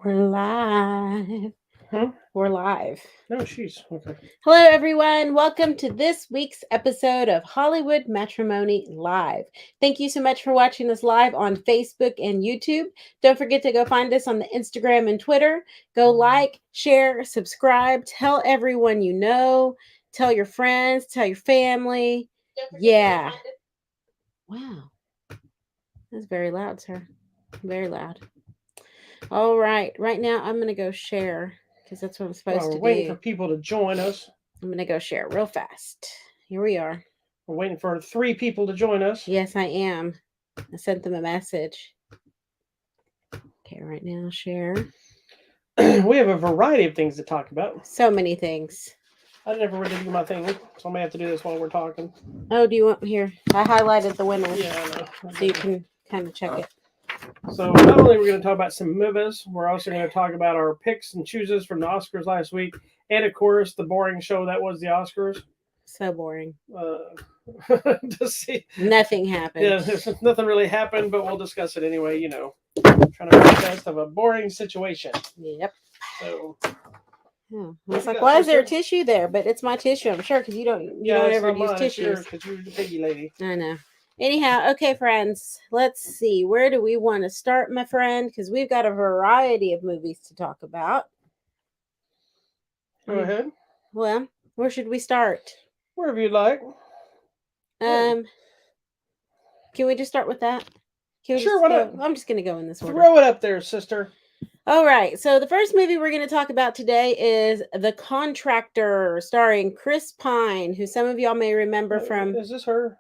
We're live. Huh? We're live. No, she's okay. Hello, everyone. Welcome to this week's episode of Hollywood Matrimony Live. Thank you so much for watching us live on Facebook and YouTube. Don't forget to go find us on the Instagram and Twitter. Go like, share, subscribe, tell everyone you know, tell your friends, tell your family. Yeah. Wow. That's very loud, sir. Very loud. All right. Right now, I'm going to go share because that's what I'm supposed Well, to we're waiting do. for people to join us. I'm going to go share real fast. Here we are. We're waiting for 3 people to join us. Yes, I am. I sent them a message. Okay, right now, share. We have a variety of things to talk about. So many things. I never really do my thing, so I may have to do this while we're talking. Oh, do you want here? I highlighted the winner. Yeah, I know. So you can kind of check it. So not only are we going to talk about some movies, we're also going to talk about our picks and chooses from the Oscars last week, and of course the boring show that was the Oscars. So boring. To see, Nothing happened. yeah, nothing really happened, but we'll discuss it anyway. You know, trying to make the best of a boring situation. Yep. So. It's like, why is there a tissue there? But it's my tissue, I'm sure, because you don't ever use tissues. Because you're the piggy lady. I know. Anyhow, okay, friends, let's see. Where do we want to start, my friend? Because we've got a variety of movies to talk about. Go ahead. Well, where should we start? Wherever you like. Can we just start with that? Sure, why not? I'm just going to go in this order. Throw it up there, sister. All right. So the first movie we're going to talk about today is The Contractor, starring Chris Pine, who some of y'all may remember from. Is this her?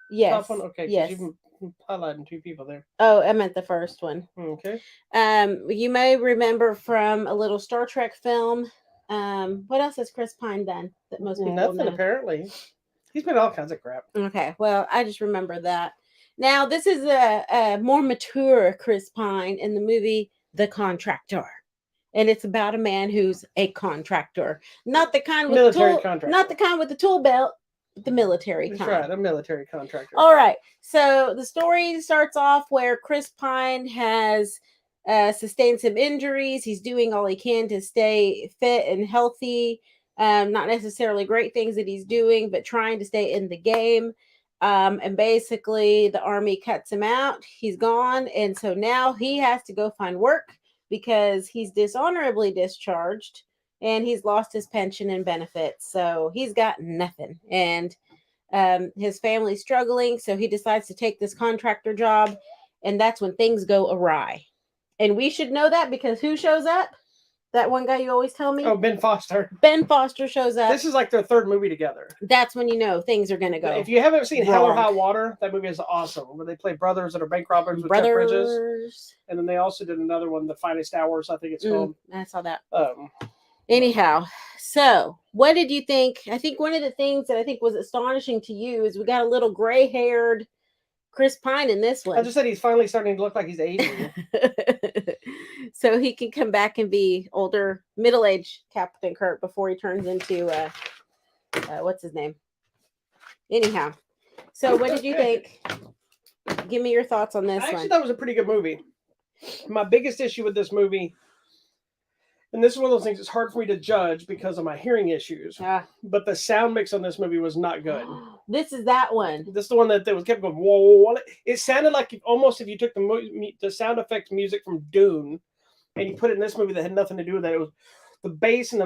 Yes. Top one? Okay. Yes. You've highlighting 2 people there. Oh, I meant the first one. Okay. You may remember from a little Star Trek film. What else has Chris Pine done that most people Nothing know? Apparently. He's been all kinds of crap. Okay, well, I just remember that. Now, this is a more mature Chris Pine in the movie The Contractor. And it's about a man who's a contractor. Not the kind with military the tool, contractor. not the kind with the tool belt, the military That's kind. right, a military contractor. All right. So the story starts off where Chris Pine has sustained some injuries. He's doing all he can to stay fit and healthy. Not necessarily great things that he's doing, but trying to stay in the game. And basically, the army cuts him out. He's gone. And so now he has to go find work because he's dishonorably discharged and he's lost his pension and benefits. So he's got nothing. And his family's struggling. So he decides to take this contractor job. And that's when things go awry. And we should know that because who shows up? That one guy you always tell me? Oh, Ben Foster. Ben Foster shows up. This is like their 3rd movie together. That's when you know things are going to go. If you haven't seen Hell or High Water, that movie is awesome. Where they play brothers that are bank robbers with Jeff Bridges. And then they also did another one, The Finest Hours, I think it's called. I saw that. Anyhow, so what did you think? I think one of the things that I think was astonishing to you is we got a little gray-haired Chris Pine in this one. I just said he's finally starting to look like he's 80. So he can come back and be older, middle-aged Captain Kirk before he turns into what's his name? Anyhow, so what did you think? Give me your thoughts on this one. I actually thought it was a pretty good movie. My biggest issue with this movie, and this is one of those things, it's hard for me to judge because of my hearing issues. But the sound mix on this movie was not good. This is that one. This is the one that was kept going, whoa, whoa, whoa. It sounded like almost if you took the sound effects music from Dune and you put it in this movie that had nothing to do with that. It was the bass and the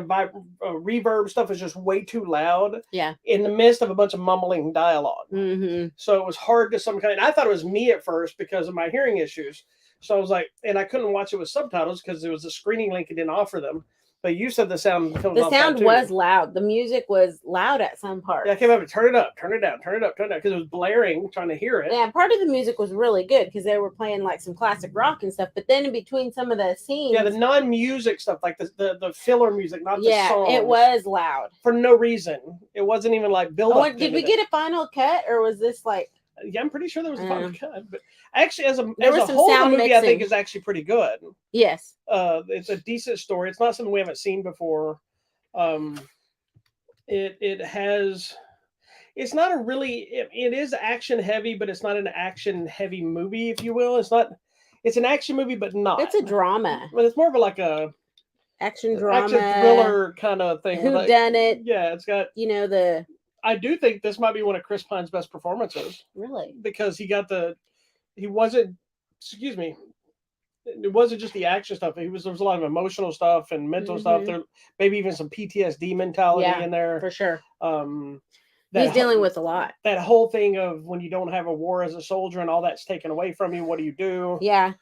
reverb stuff is just way too loud. Yeah. In the midst of a bunch of mumbling dialogue. Mm-hmm. So it was hard to some kind. I thought it was me at first because of my hearing issues. So I was like, and I couldn't watch it with subtitles because there was a screening link it didn't offer them. But you said the sound was loud. The music was loud at some parts. Yeah, I came up and turn it up, turn it down, turn it up, turn it down, because it was blaring, trying to hear it. Yeah, part of the music was really good because they were playing like some classic rock and stuff. But then in between some of the scenes, the non-music stuff, like the filler music, not the songs. Yeah, it was loud for no reason. It wasn't even like build up. Did we get a final cut, or was this like? Yeah, I'm pretty sure there was a final cut, but actually, as a whole, the movie mixing. I think is actually pretty good. Yes, it's a decent story. It's not something we haven't seen before. It has. It's not a really. It is action heavy, but it's not an action heavy movie, if you will. It's not. it's an action movie, but not. It's a drama. But it's more of like a action drama, action thriller kind of thing. Who done it? Yeah, it's got. The. I do think this might be one of Chris Pine's best performances. Really? Because he wasn't. Excuse me. It wasn't just the action stuff. There was a lot of emotional stuff and mental stuff. There, maybe even some PTSD mentality in there for sure. He's dealing with a lot. That whole thing of when you don't have a war as a soldier and all that's taken away from you, what do you do? Yeah.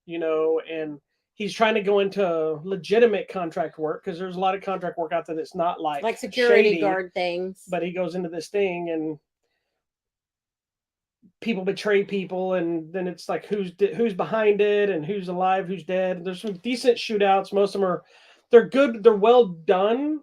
And he's trying to go into legitimate contract work because there's a lot of contract work out there that's not like security shady, guard things. But he goes into this thing and people betray people, and then it's like who's behind it and who's alive, who's dead. There's some decent shootouts. Most of them they're good, they're well done,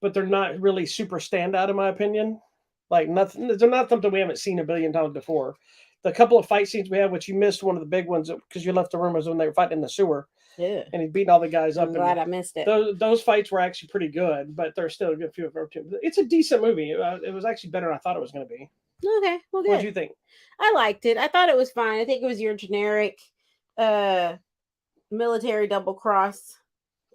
but they're not really super standout in my opinion. Like nothing, they're not something we haven't seen a billion times before. The couple of fight scenes we had, which you missed one of the big ones because you left the room, was when they were fighting in the sewer. Yeah. And he's beating all the guys up. I'm glad I missed it. Those fights were actually pretty good, but there's still a good few of them too. It's a decent movie. It was actually better than I thought it was going to be. Okay, well, good. What did you think? I liked it. I thought it was fine. I think it was your generic military double cross,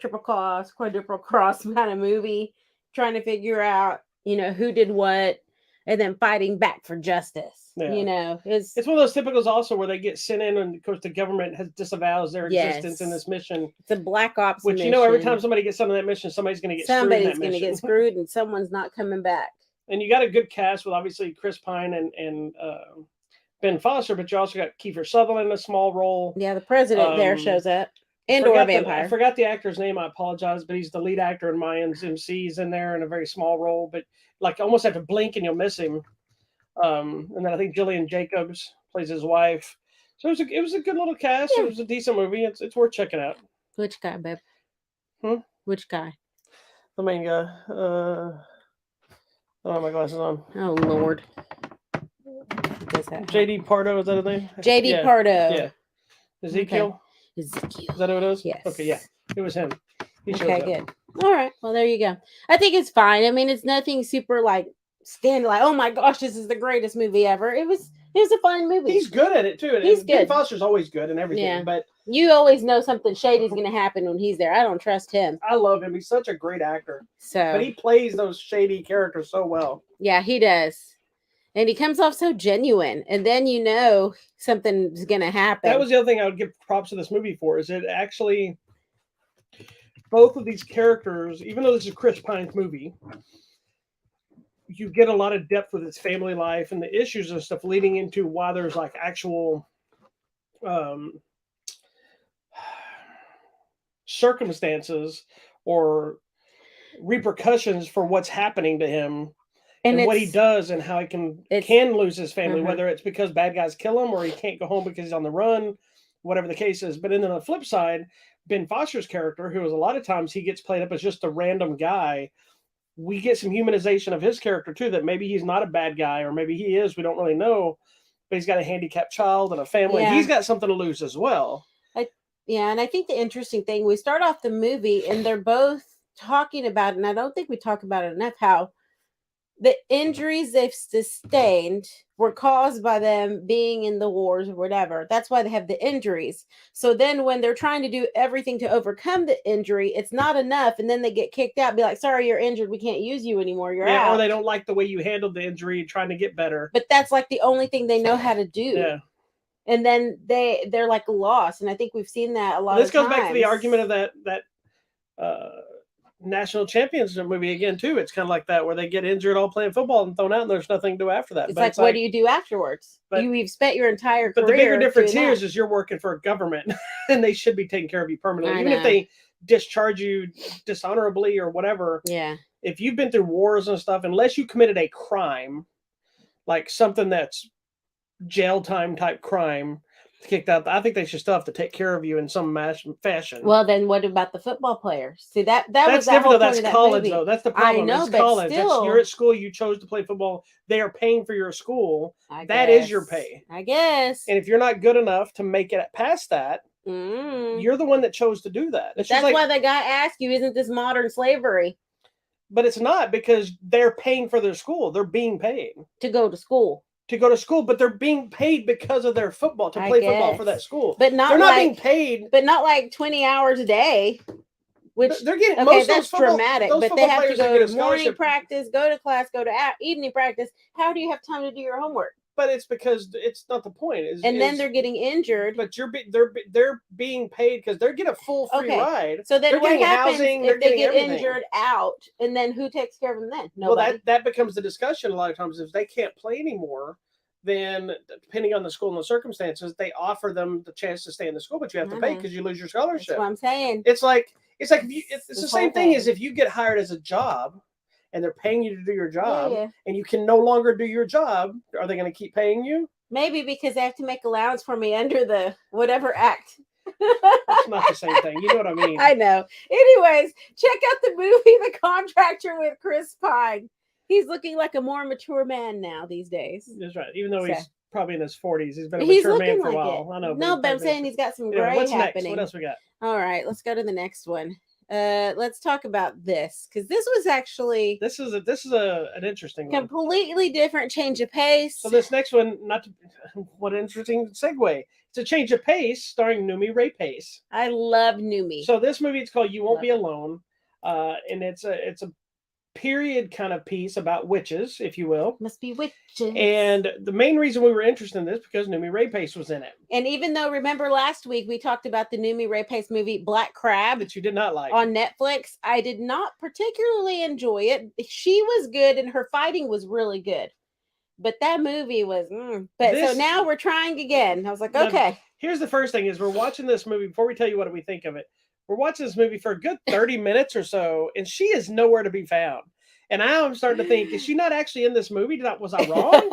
triple cross, quadruple cross kind of movie, trying to figure out, who did what, and then fighting back for justice. Yeah. It's one of those typicals also where they get sent in, and of course the government disavows their existence in this mission. It's a black ops which mission. Every time somebody gets on that mission, somebody's going to get screwed, and someone's not coming back. And you got a good cast with obviously Chris Pine and Ben Foster, but you also got Kiefer Sutherland in a small role. Yeah, the president there shows up. And/or a vampire. I forgot the actor's name. I apologize, but he's the lead actor in Mayans MC's in there in a very small role, but like almost have to blink and you'll miss him. And then I think Jillian Jacobs plays his wife. So it was a good little cast. Yeah. It was a decent movie. It's worth checking out. Which guy, babe? Which guy? The main guy. I don't have my glasses on. Oh, Lord. J.D. Pardo, is that his name? J.D. Pardo. Yeah. Ezekiel? Okay. Ezekiel. Is that who it is? Yes. Okay, yeah. It was him. Okay, good. All right. Well, there you go. I think it's fine. I mean, it's nothing super oh my gosh, this is the greatest movie ever. It was a fun movie. He's good at it too. He's good. Ben Foster's always good and everything. Yeah. But you always know something shady's going to happen when he's there. I don't trust him. I love him. He's such a great actor. But he plays those shady characters so well. Yeah, he does. And he comes off so genuine. And then something's going to happen. That was the other thing I would give props to this movie for, is it actually, both of these characters, even though this is a Chris Pine's movie, you get a lot of depth with his family life and the issues and stuff leading into why there's like actual circumstances or repercussions for what's happening to him and what he does and how he can lose his family, whether it's because bad guys kill him or he can't go home because he's on the run, whatever the case is. But then on the flip side, Ben Foster's character, who is a lot of times he gets played up as just a random guy, we get some humanization of his character too, that maybe he's not a bad guy or maybe he is, we don't really know, but he's got a handicapped child and a family. Yeah. He's got something to lose as well. And I think the interesting thing, we start off the movie and they're both talking about, and I don't think we talk about it enough, how the injuries they've sustained were caused by them being in the wars or whatever. That's why they have the injuries. So then when they're trying to do everything to overcome the injury, it's not enough. And then they get kicked out, be like, sorry, you're injured. We can't use you anymore. You're out. Or they don't like the way you handled the injury, trying to get better. But that's like the only thing they know how to do. Yeah. And then they're like lost. And I think we've seen that a lot of times. This goes back to the argument of that national championship movie again too. It's kind of like that, where they get injured all playing football and thrown out and there's nothing to do after that. It's like, what do you do afterwards? You've spent your entire career. But the bigger difference here is you're working for a government and they should be taking care of you permanently. Even if they discharge you dishonorably or whatever. Yeah. If you've been through wars and stuff, unless you committed a crime, like something that's jail time type crime, kicked out, I think they should still have to take care of you in some fashion. Well, then what about the football players? See, that's was different though. That's college though. That's the problem. I know, it's but college. still, you're at school. You chose to play football. They are paying for your school. That is your pay. I guess. And if you're not good enough to make it past that, you're the one that chose to do that. That's why the guy asked you, isn't this modern slavery? But it's not, because they're paying for their school. They're being paid to go to school. to go to school, but they're being paid because of their football to I play football for guess. that school. But not they're not like being paid. but not like 20 hours a day. Which they're getting okay, most of that's those football, dramatic. those But they football have to players that go get a to morning scholarship. practice, go to class, go to evening practice. How do you have time to do your homework? But it's because it's not the point. Then they're getting injured. But they're being paid because they're getting a full free ride. So then they're what getting happens housing, if they get everything. injured out? And then who takes care of them then? Nobody. Well, that becomes the discussion a lot of times. If they can't play anymore, then depending on the school and the circumstances, they offer them the chance to stay in the school, but you have to pay because you lose your scholarship. That's what I'm saying. It's like it's the same thing as if you get hired as a job and they're paying you to do your job and you can no longer do your job. Are they going to keep paying you? Maybe because they have to make allowance for me under the whatever act. It's not the same thing. You know what I mean? I know. Anyways, check out the movie The Contractor with Chris Pine. He's looking like a more mature man now these days. That's right. Even though he's probably in his 40s, he's been a mature man for a while. I know. No, but I'm saying he's got some gray what's happening. Next? What else we got? All right, let's go to the next one. Let's talk about this because this was actually this is an interesting completely different change of pace. So this next one, what an interesting segue. It's a change of pace starring Noomi Rapace. I love Noomi. So this movie, it's called You Won't Be Alone, and it's a period kind of piece about witches, if you will. Must be witches. And the main reason we were interested in this because Noomi Rapace was in it. And even though, remember last week we talked about the Noomi Rapace movie Black Crab that you did not like on Netflix, I did not particularly enjoy it. She was good and her fighting was really good. But that movie was so now we're trying again. I was like, okay. Now, here's the first thing is we're watching this movie before we tell you what we think of it. We're watching this movie for a good 30 minutes or so, and she is nowhere to be found. And now I'm starting to think, is she not actually in this movie? Was I wrong?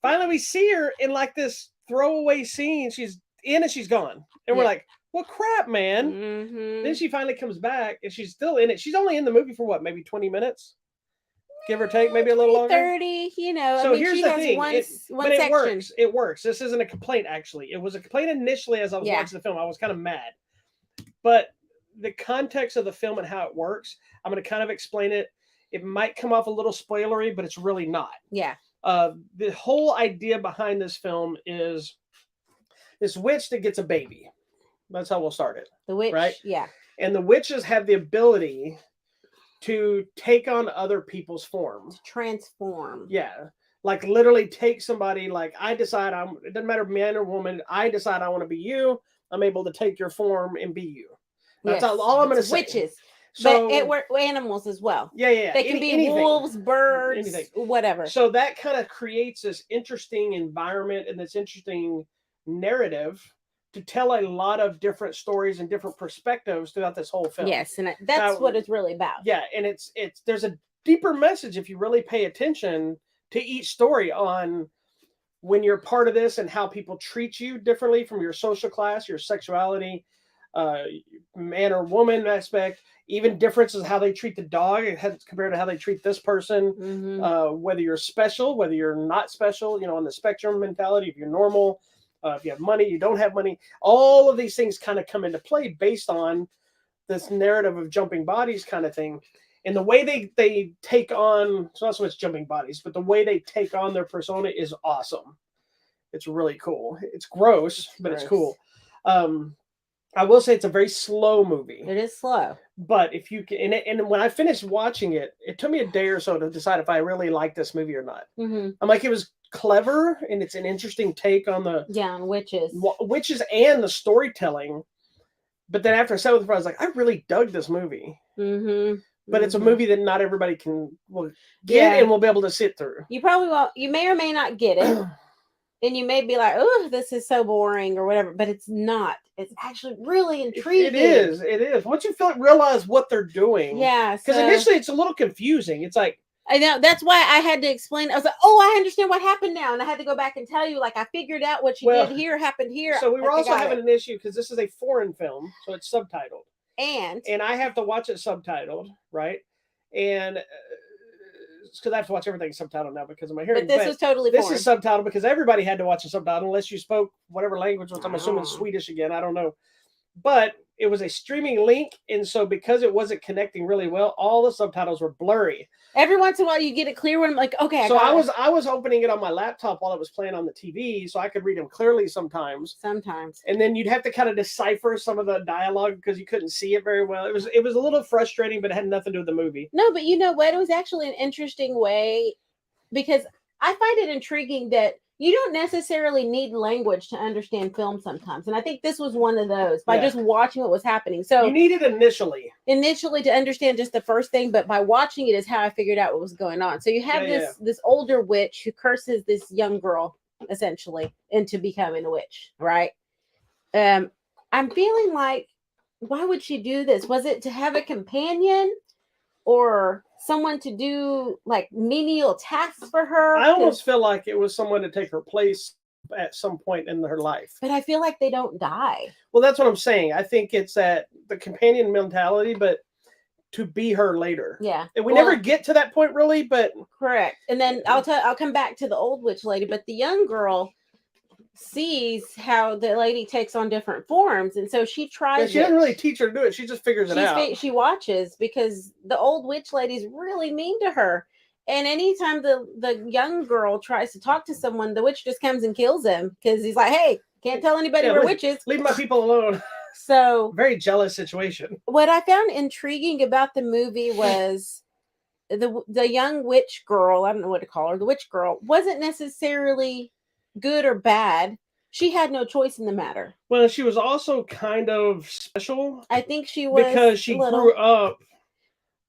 Finally, we see her in like this throwaway scene. She's in and she's gone. And we're like, well, crap, man. Mm-hmm. Then she finally comes back, and she's still in it. She's only in the movie for what, maybe 20 minutes? Give or take, maybe a little longer. 30, So I mean, here's she the has thing. one but section. It works. It works. This isn't a complaint, actually. It was a complaint initially as I was watching the film. I was kind of mad. But the context of the film and how it works, I'm going to kind of explain it. It might come off a little spoilery, but it's really not. Yeah. The whole idea behind this film is this witch that gets a baby. That's how we'll start it. The witch, right? Yeah. And the witches have the ability to take on other people's form. To transform. Yeah. Like literally take somebody, like I decide it doesn't matter man or woman, I decide I want to be you. I'm able to take your form and be you. That's all I'm going to say. Witches. So, but it works animals as well. Yeah. They can be anything. Wolves, birds, whatever. So that kind of creates this interesting environment and this interesting narrative to tell a lot of different stories and different perspectives throughout this whole film. Yes, and that's what it's really about. Yeah, and it's there's a deeper message if you really pay attention to each story on when you're part of this and how people treat you differently from your social class, your sexuality, man or woman aspect, even differences how they treat the dog compared to how they treat this person, whether you're special, whether you're not special, on the spectrum mentality, if you're normal, if you have money, you don't have money, all of these things kind of come into play based on this narrative of jumping bodies kind of thing. And the way they take on, it's not so much jumping bodies, but the way they take on their persona is awesome. It's really cool. It's gross, but it's cool. I will say it's a very slow movie. It is slow. But if you can, and when I finished watching it, it took me a day or so to decide if I really liked this movie or not. Mm-hmm. I'm like, it was clever and it's an interesting take on on witches and the storytelling. But then after I sat with it, I was like, I really dug this movie. Mm-hmm. But it's a movie that not everybody will get and will be able to sit through. You probably won't. You may or may not get it. And you may be like, oh, this is so boring or whatever. But it's not. It's actually really intriguing. It is. Once you realize what they're doing. Yeah. Because initially it's a little confusing. It's like. I know. That's wwhy I had to explain. I was like, oh, I understand what happened now. And I had to go back and tell you, like, I figured out what you did here happened here. So we were also having an issue because this is a foreign film. So it's subtitled. And I have to watch it subtitled, right? And because I have to watch everything subtitled now because of my hearing. But this was totally foreign. This is subtitled because everybody had to watch a subtitle unless you spoke whatever language, which I'm assuming Swedish again. I don't know. but it was a streaming link, and so because it wasn't connecting really well, all the subtitles were blurry. Every once in a while, you get it clear when I'm like, okay, I So got it. I was opening it on my laptop while it was playing on the TV, so I could read them clearly sometimes. Sometimes. And then you'd have to kind of decipher some of the dialogue because you couldn't see it very well. It was a little frustrating, but it had nothing to do with the movie. No, but you know what? It was actually an interesting way because I find it intriguing that you don't necessarily need language to understand film sometimes. And I think this was one of those by just watching what was happening. So you need it initially to understand just the first thing, but by watching it is how I figured out what was going on. So you have this older witch who curses this young girl essentially into becoming a witch, right? I'm feeling like, why would she do this? Was it to have a companion or someone to do like menial tasks for her? I almost feel like it was someone to take her place at some point in her life. But I feel like they don't die. Well, that's what I'm saying. I think it's that the companion mentality, but to be her later. Yeah. And we never get to that point really, but correct. And then I'll come back to the old witch lady, but the young girl sees how the lady takes on different forms, and so she tries. She doesn't really teach her to do it. She just figures it out. She watches because the old witch lady's really mean to her, and anytime the young girl tries to talk to someone, the witch just comes and kills him because he's like, "Hey, can't tell anybody we're witches. Leave my people alone." So very jealous situation. What I found intriguing about the movie was the young witch girl. I don't know what to call her. The witch girl wasn't necessarily good or bad. She had no choice in the matter. Well, she was also kind of special. I think she was because she grew up.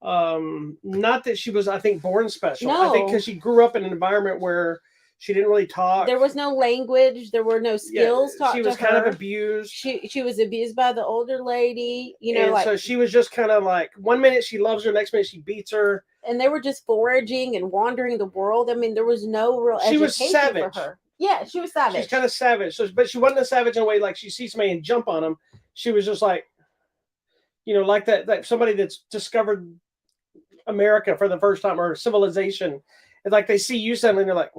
Not that she was, I think, born special. No. I think because she grew up in an environment where she didn't really talk. There was no language. There were no skills taught to her. She was kind of abused. She was abused by the older lady. You know, and like, so she was just kind of like, one minute she loves her, next minute she beats her. And they were just foraging and wandering the world. I mean, there was no real education was savage. For her. Yeah, she was savage. She's kind of savage. So, but she wasn't a savage in a way like she sees somebody and jump on them. She was just like, you know, like that somebody that's discovered America for the first time or civilization. And like they see you suddenly and they're like,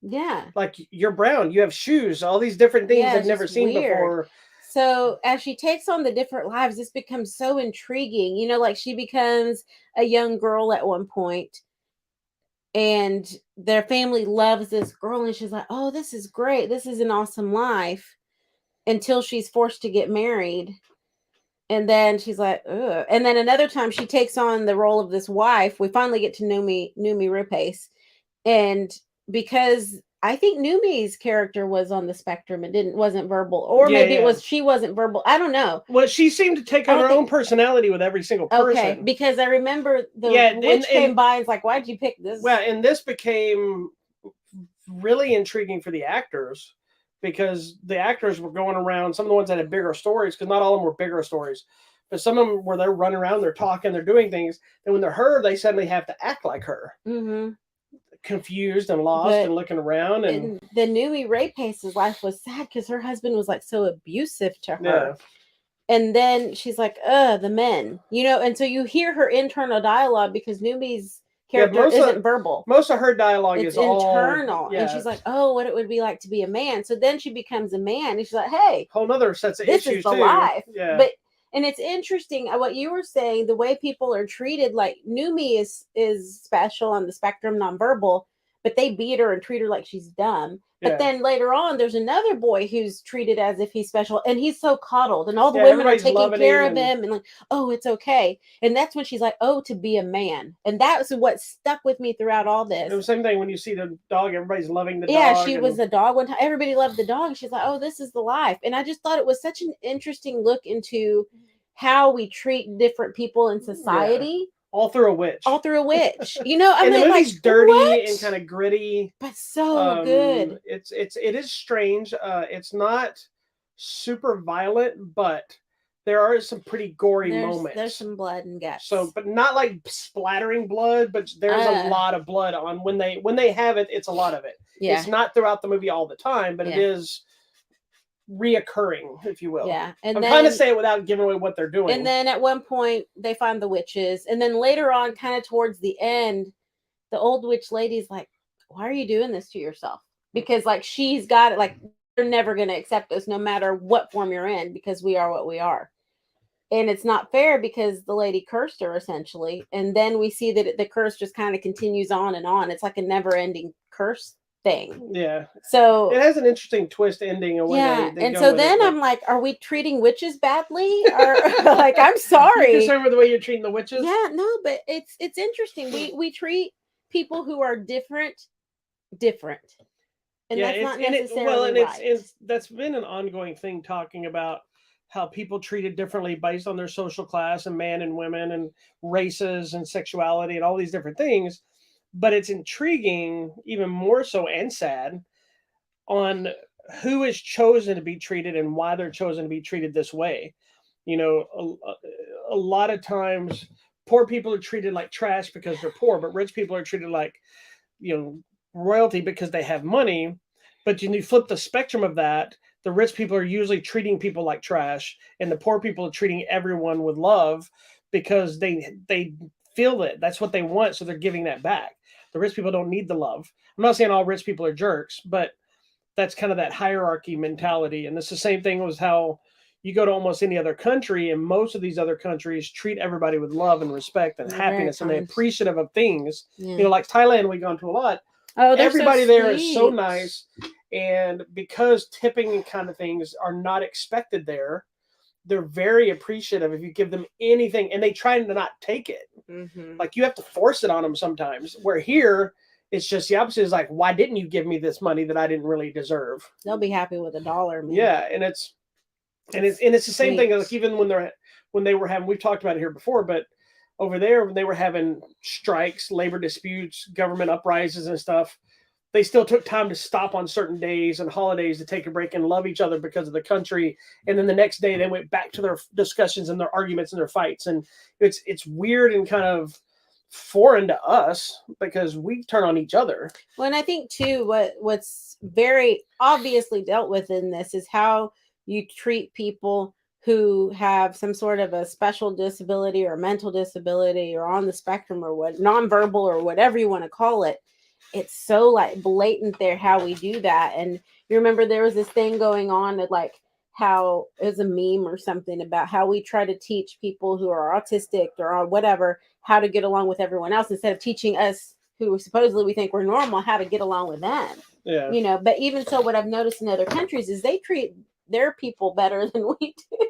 yeah, like you're brown, you have shoes, all these different things they've never seen before. So as she takes on the different lives, this becomes so intriguing. You know, like she becomes a young girl at one point, and their family loves this girl, and she's like, oh, this is great. This is an awesome life, until she's forced to get married. And then she's like, ugh. And then another time she takes on the role of this wife. We finally get to Numi Rapace. And because I think Numi's character was on the spectrum and wasn't verbal, or maybe it was she wasn't verbal. I don't know. Well, she seemed to take on her own personality with every single person. Okay, because I remember the witch came by and was like, "Why'd you pick this?" Well, and this became really intriguing for the actors because the actors were going around. Some of the ones that had bigger stories, because not all of them were bigger stories, but some of them where they're running around, they're talking, they're doing things, and when they're her, they suddenly have to act like her. Mm-hmm. Confused and lost and looking around, and the Numi Rapace's life was sad because her husband was like so abusive to her. Yeah. And then she's like, the men, you know, and so you hear her internal dialogue because Numi's character isn't verbal. Most of her dialogue is internal. And she's like, oh, what it would be like to be a man. So then she becomes a man and she's like, hey, whole nother sets of this issues is the too. life. Yeah. And it's interesting what you were saying, the way people are treated. Like Numi is special on the spectrum, nonverbal, but they beat her and treat her like she's dumb. But then later on, there's another boy who's treated as if he's special, and he's so coddled, and all the women are taking care of him, and like, oh, it's okay. And that's when she's like, oh, to be a man, and that's what stuck with me throughout all this. It was the same thing when you see the dog; everybody's loving the dog. Yeah, she was the dog one time. Everybody loved the dog. She's like, oh, this is the life, and I just thought it was such an interesting look into how we treat different people in society. Yeah. All through a witch. You know, I mean, the movie's dirty and kind of gritty, but so good. It is strange. It's not super violent, but there are some pretty gory moments. There's some blood and guts. So, but not like splattering blood, but there's a lot of blood on when they have it. It's a lot of it. Yeah. It's not throughout the movie all the time, but it is reoccurring, if you will. Yeah. And I'm trying to say it without giving away what they're doing. And then at one point they find the witches. And then later on, kind of towards the end, the old witch lady's like, why are you doing this to yourself? Because like she's got it, like they're never going to accept us no matter what form you're in because we are what we are. And it's not fair because the lady cursed her essentially. And then we see that the curse just kind of continues on and on. It's like a never ending curse thing. Yeah. So it has an interesting twist ending. And yeah. they And go so with then it, I'm like, are we treating witches badly? Or like, I'm sorry. You concerned with the way you're treating the witches? Yeah, no, but it's interesting. We treat people who are different. And yeah, that's not and necessarily right. it's that's been an ongoing thing, talking about how people treated differently based on their social class and men and women and races and sexuality and all these different things. But it's intriguing, even more so and sad, on who is chosen to be treated and why they're chosen to be treated this way. You know, a lot of times poor people are treated like trash because they're poor, but rich people are treated like, you know, royalty because they have money. But you flip the spectrum of that, the rich people are usually treating people like trash, and the poor people are treating everyone with love because they feel it. That's what they want, so they're giving that back. The rich people don't need the love. I'm not saying all rich people are jerks, but that's kind of that hierarchy mentality. And it's the same thing with how you go to almost any other country, and most of these other countries treat everybody with love and respect and happiness, and they're appreciative of things. Yeah. You know, like Thailand, we've gone to a lot. Oh, everybody so there is so nice. And because tipping and kind of things are not expected there, they're very appreciative if you give them anything, and they try to not take it. Mm-hmm. Like you have to force it on them sometimes. Where here, it's just the opposite. Is like, why didn't you give me this money that I didn't really deserve? They'll be happy with $1. Man. Yeah, and it's the same thing. Like even when they were having, we've talked about it here before, but over there when they were having strikes, labor disputes, government uprisings and stuff, they still took time to stop on certain days and holidays to take a break and love each other because of the country. And then the next day they went back to their discussions and their arguments and their fights. And it's weird and kind of foreign to us because we turn on each other. Well, and I think too, what's very obviously dealt with in this is how you treat people who have some sort of a special disability or mental disability or on the spectrum or what, nonverbal or whatever you want to call it. It's so like blatant there how we do that. And you remember there was this thing going on that like how it was a meme or something about how we try to teach people who are autistic or whatever how to get along with everyone else instead of teaching us who supposedly we think we're normal how to get along with them. Yeah. You know, but even so, what I've noticed in other countries is they treat their people better than we do.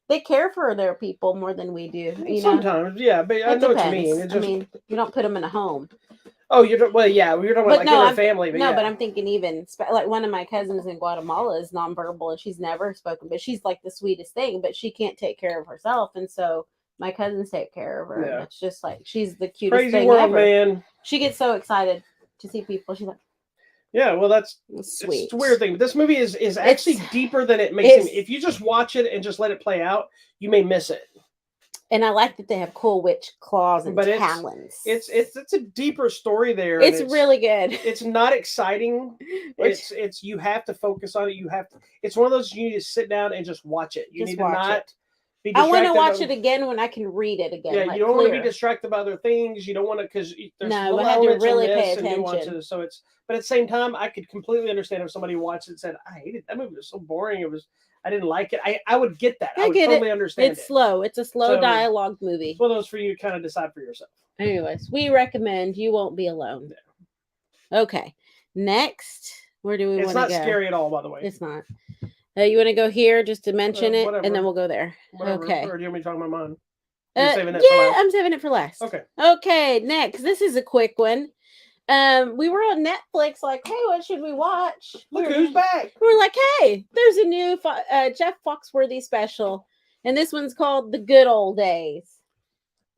They care for their people more than we do. You sometimes, know? Yeah, but I know what you mean. I mean, you don't put them in a home. Oh, you're talking about like in our family. But no, but I'm thinking even like one of my cousins in Guatemala is nonverbal and she's never spoken, but she's like the sweetest thing, but she can't take care of herself, and so my cousins take care of her. Yeah. And it's just like she's the cutest crazy thing world, ever. Man. She gets so excited to see people. She's like, yeah, well, that's sweet. It's a weird thing. But this movie is actually deeper than it makes it. If you just watch it and just let it play out, you may miss it. And I like that they have cool witch claws and talons. It's a deeper story there. It's really good. It's not exciting. It's you have to focus on it. It's one of those you need to sit down and just watch it. You need to not be distracted. I want to watch it again when I can read it again. Yeah, like you don't want to be distracted by other things. You don't want to because there's I had to really pay attention. Nuances, so but at the same time, I could completely understand if somebody watched it and said, "I hated that movie. It was so boring. I didn't like it." I would get that. I would totally understand it. It's slow. It's a slow dialogue movie. It's one of those for you to kind of decide for yourself. Anyways, we recommend You Won't Be Alone. Yeah. Okay. Next, where do we want to go? It's not scary at all, by the way. It's not. You want to go here just to mention it, and then we'll go there. Whatever. Okay. Or do you want me to talk about mine? I'm saving it for last. Okay. Okay, next. This is a quick one. We were on Netflix like, hey, what should we watch? Look who's back. We're like, hey, there's a new Jeff Foxworthy special, and this one's called The Good Old Days.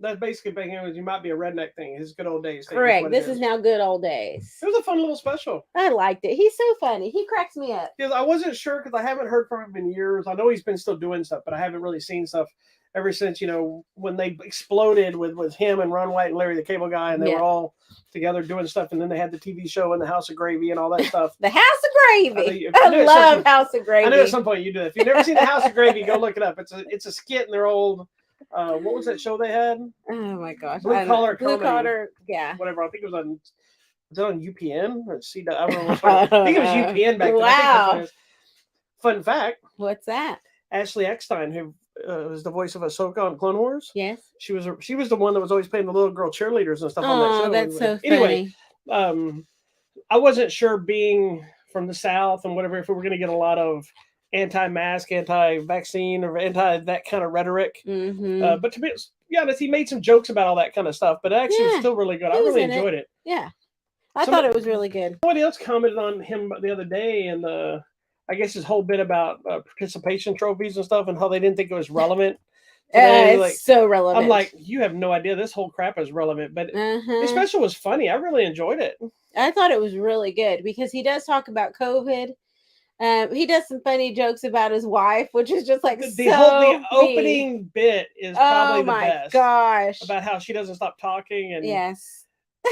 That's basically you might be a redneck thing. His good old days. Correct. This is now Good Old Days. It was a fun little special. I liked it. He's so funny. He cracks me up. Because I wasn't sure because I haven't heard from him in years. I know he's been still doing stuff, but I haven't really seen stuff ever since, when they exploded with him and Ron White and Larry the Cable Guy, and they were all together doing stuff, and then they had the TV show and the House of Gravy and all that stuff. The House of Gravy. I love House of Gravy. I know at some point you do that. If you've never seen the House of Gravy, go look it up. It's a skit in their old. What was that show they had? Oh my gosh! Blue Collar, yeah. Whatever. I think it was on. Was it on UPN or CW? I don't know. I think it was UPN back then. Wow. Fun fact: What's that? Ashley Eckstein, who was the voice of Ahsoka on Clone Wars. Yes. She was the one that was always playing the little girl cheerleaders and stuff on that show. Oh, that's so Anyway, funny. I wasn't sure, being from the South and whatever, if we were going to get a lot of anti-mask, anti-vaccine, or anti that kind of rhetoric. Mm-hmm. But to be honest, he made some jokes about all that kind of stuff, but it actually was still really good. I really enjoyed it. Yeah. I thought it was really good. Somebody else commented on him the other day, and I guess his whole bit about participation trophies and stuff, and how they didn't think it was relevant. It's like, so relevant. I'm like, you have no idea. This whole crap is relevant. But his special was funny. I really enjoyed it. I thought it was really good because he does talk about COVID. He does some funny jokes about his wife, which is just like the opening bit is probably the best. Gosh, about how she doesn't stop talking, and yes.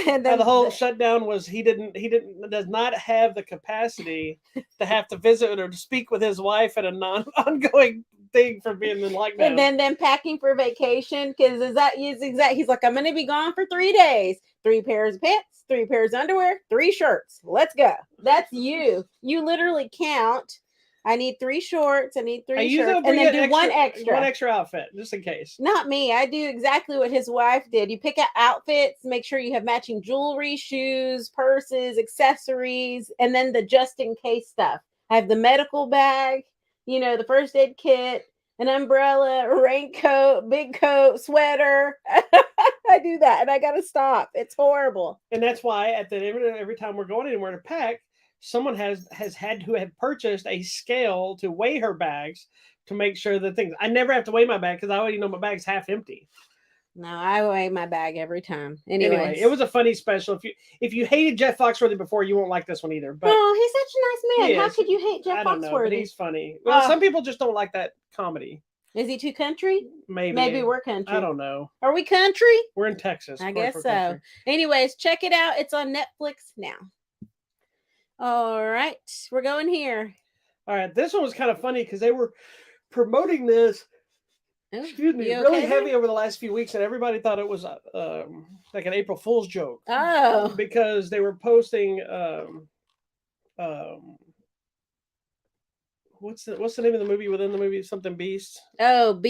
And then the whole shutdown was he does not have the capacity to have to visit or to speak with his wife at a ongoing thing for being in lockdown. And then them packing for vacation, because he's like, I'm gonna be gone for 3 days. 3 pairs of pants, 3 pairs of underwear, 3 shirts. Let's go. That's you. You literally count. I need 3 shorts. I need 3 shirts, and then do one extra outfit just in case. Not me. I do exactly what his wife did. You pick out outfits, make sure you have matching jewelry, shoes, purses, accessories, and then the just in case stuff. I have the medical bag, the first aid kit, an umbrella, a raincoat, big coat, sweater. I do that, and I gotta stop. It's horrible. And that's why every time we're going anywhere to pack, someone has had to have purchased a scale to weigh her bags to make sure that things. I never have to weigh my bag because I already know my bag's half empty. No, I weigh my bag every time. Anyway, it was a funny special. If you hated Jeff Foxworthy before, you won't like this one either. But he's such a nice man. How could you hate Jeff Foxworthy? I don't know, but he's funny. Well, some people just don't like that comedy. Is he too country? Maybe we're country. I don't know. Are we country? We're in Texas. I guess so. Country. Anyways, check it out. It's on Netflix now. All right, we're going here. All right, this one was kind of funny because they were promoting this. Really heavy over the last few weeks, and everybody thought it was like an April Fool's joke. Oh, because they were posting. What's the name of the movie within the movie? Something Beast. Oh,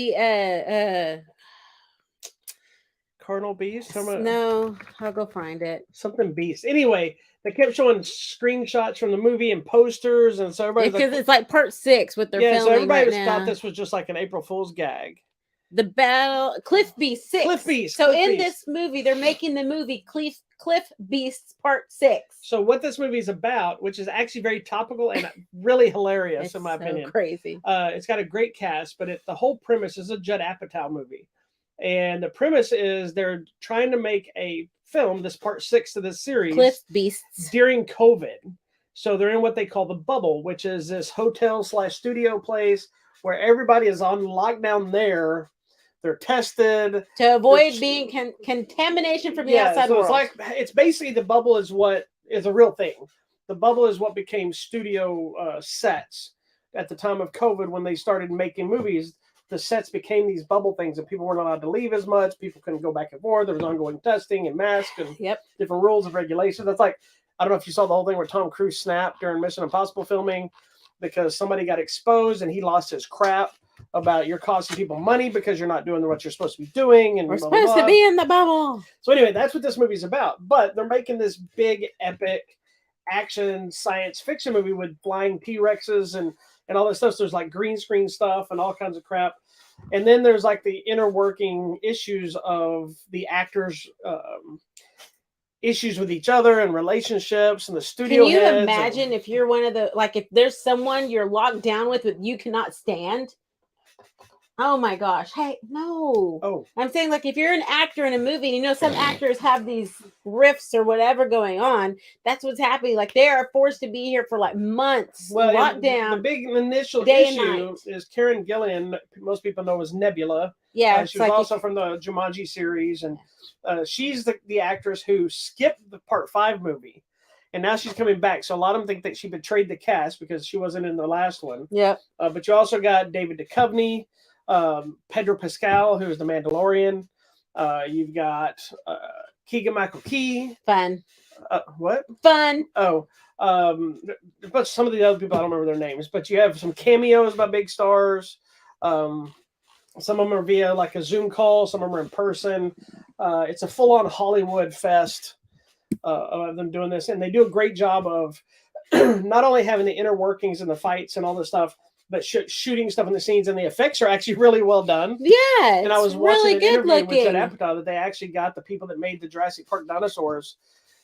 Cardinal Beast. No, I'll go find it. Something Beast. Anyway, they kept showing screenshots from the movie and posters, and so everybody because it's like part 6 with their filming. So everybody right thought this was just like an April Fool's gag. The battle Cliff Beast 6. Cliff Beast. So in this movie, they're making the movie Cliff Beasts Part 6. So what this movie is about, which is actually very topical and really hilarious in my opinion. Crazy. It's got a great cast, but the whole premise is a Judd Apatow movie, and the premise is they're trying to make a film, this Part 6 to this series, Cliff Beasts, during COVID. So they're in what they call the bubble, which is this hotel/studio place where everybody is on lockdown there. They're tested to avoid being contamination from the outside world. It's basically the bubble is what is a real thing. The bubble is what became studio sets at the time of COVID when they started making movies. The sets became these bubble things, and people weren't allowed to leave as much. People couldn't go back and forth. There was ongoing testing and masks and different rules and regulations. That's like, I don't know if you saw the whole thing where Tom Cruise snapped during Mission Impossible filming because somebody got exposed and he lost his crap about you're costing people money because you're not doing what you're supposed to be doing. And we're supposed to be in the bubble. So anyway, that's what this movie's about. But they're making this big, epic action science fiction movie with flying T-Rexes and all this stuff. So there's like green screen stuff and all kinds of crap. And then there's like the inner working issues of the actors' issues with each other and relationships and the studio. Can you imagine if you're one of the, like, if there's someone you're locked down with you cannot stand? Oh my gosh. Hey, no. Oh. I'm saying, like, if you're an actor in a movie, some actors have these rifts or whatever going on. That's what's happening. Like, they are forced to be here for like months. Well, locked down. The big initial issue is Karen Gillan. Most people know as Nebula. Yeah. She was also from the Jumanji series. And she's the actress who skipped the Part 5 movie. And now she's coming back. So a lot of them think that she betrayed the cast because she wasn't in the last one. Yep. But you also got David Duchovny. Pedro Pascal, who is the Mandalorian. You've got Keegan-Michael Key. Fun. What? Fun. Oh, but some of the other people, I don't remember their names, but you have some cameos by big stars. Some of them are via like a Zoom call, some of them are in person. It's a full-on Hollywood fest of them doing this, and they do a great job of not only having the inner workings and the fights and all this stuff, but shooting stuff in the scenes, and the effects are actually really well done. Yeah, and I was really watching an good interview looking. with Judd Apatow that they actually got the people that made the Jurassic Park dinosaurs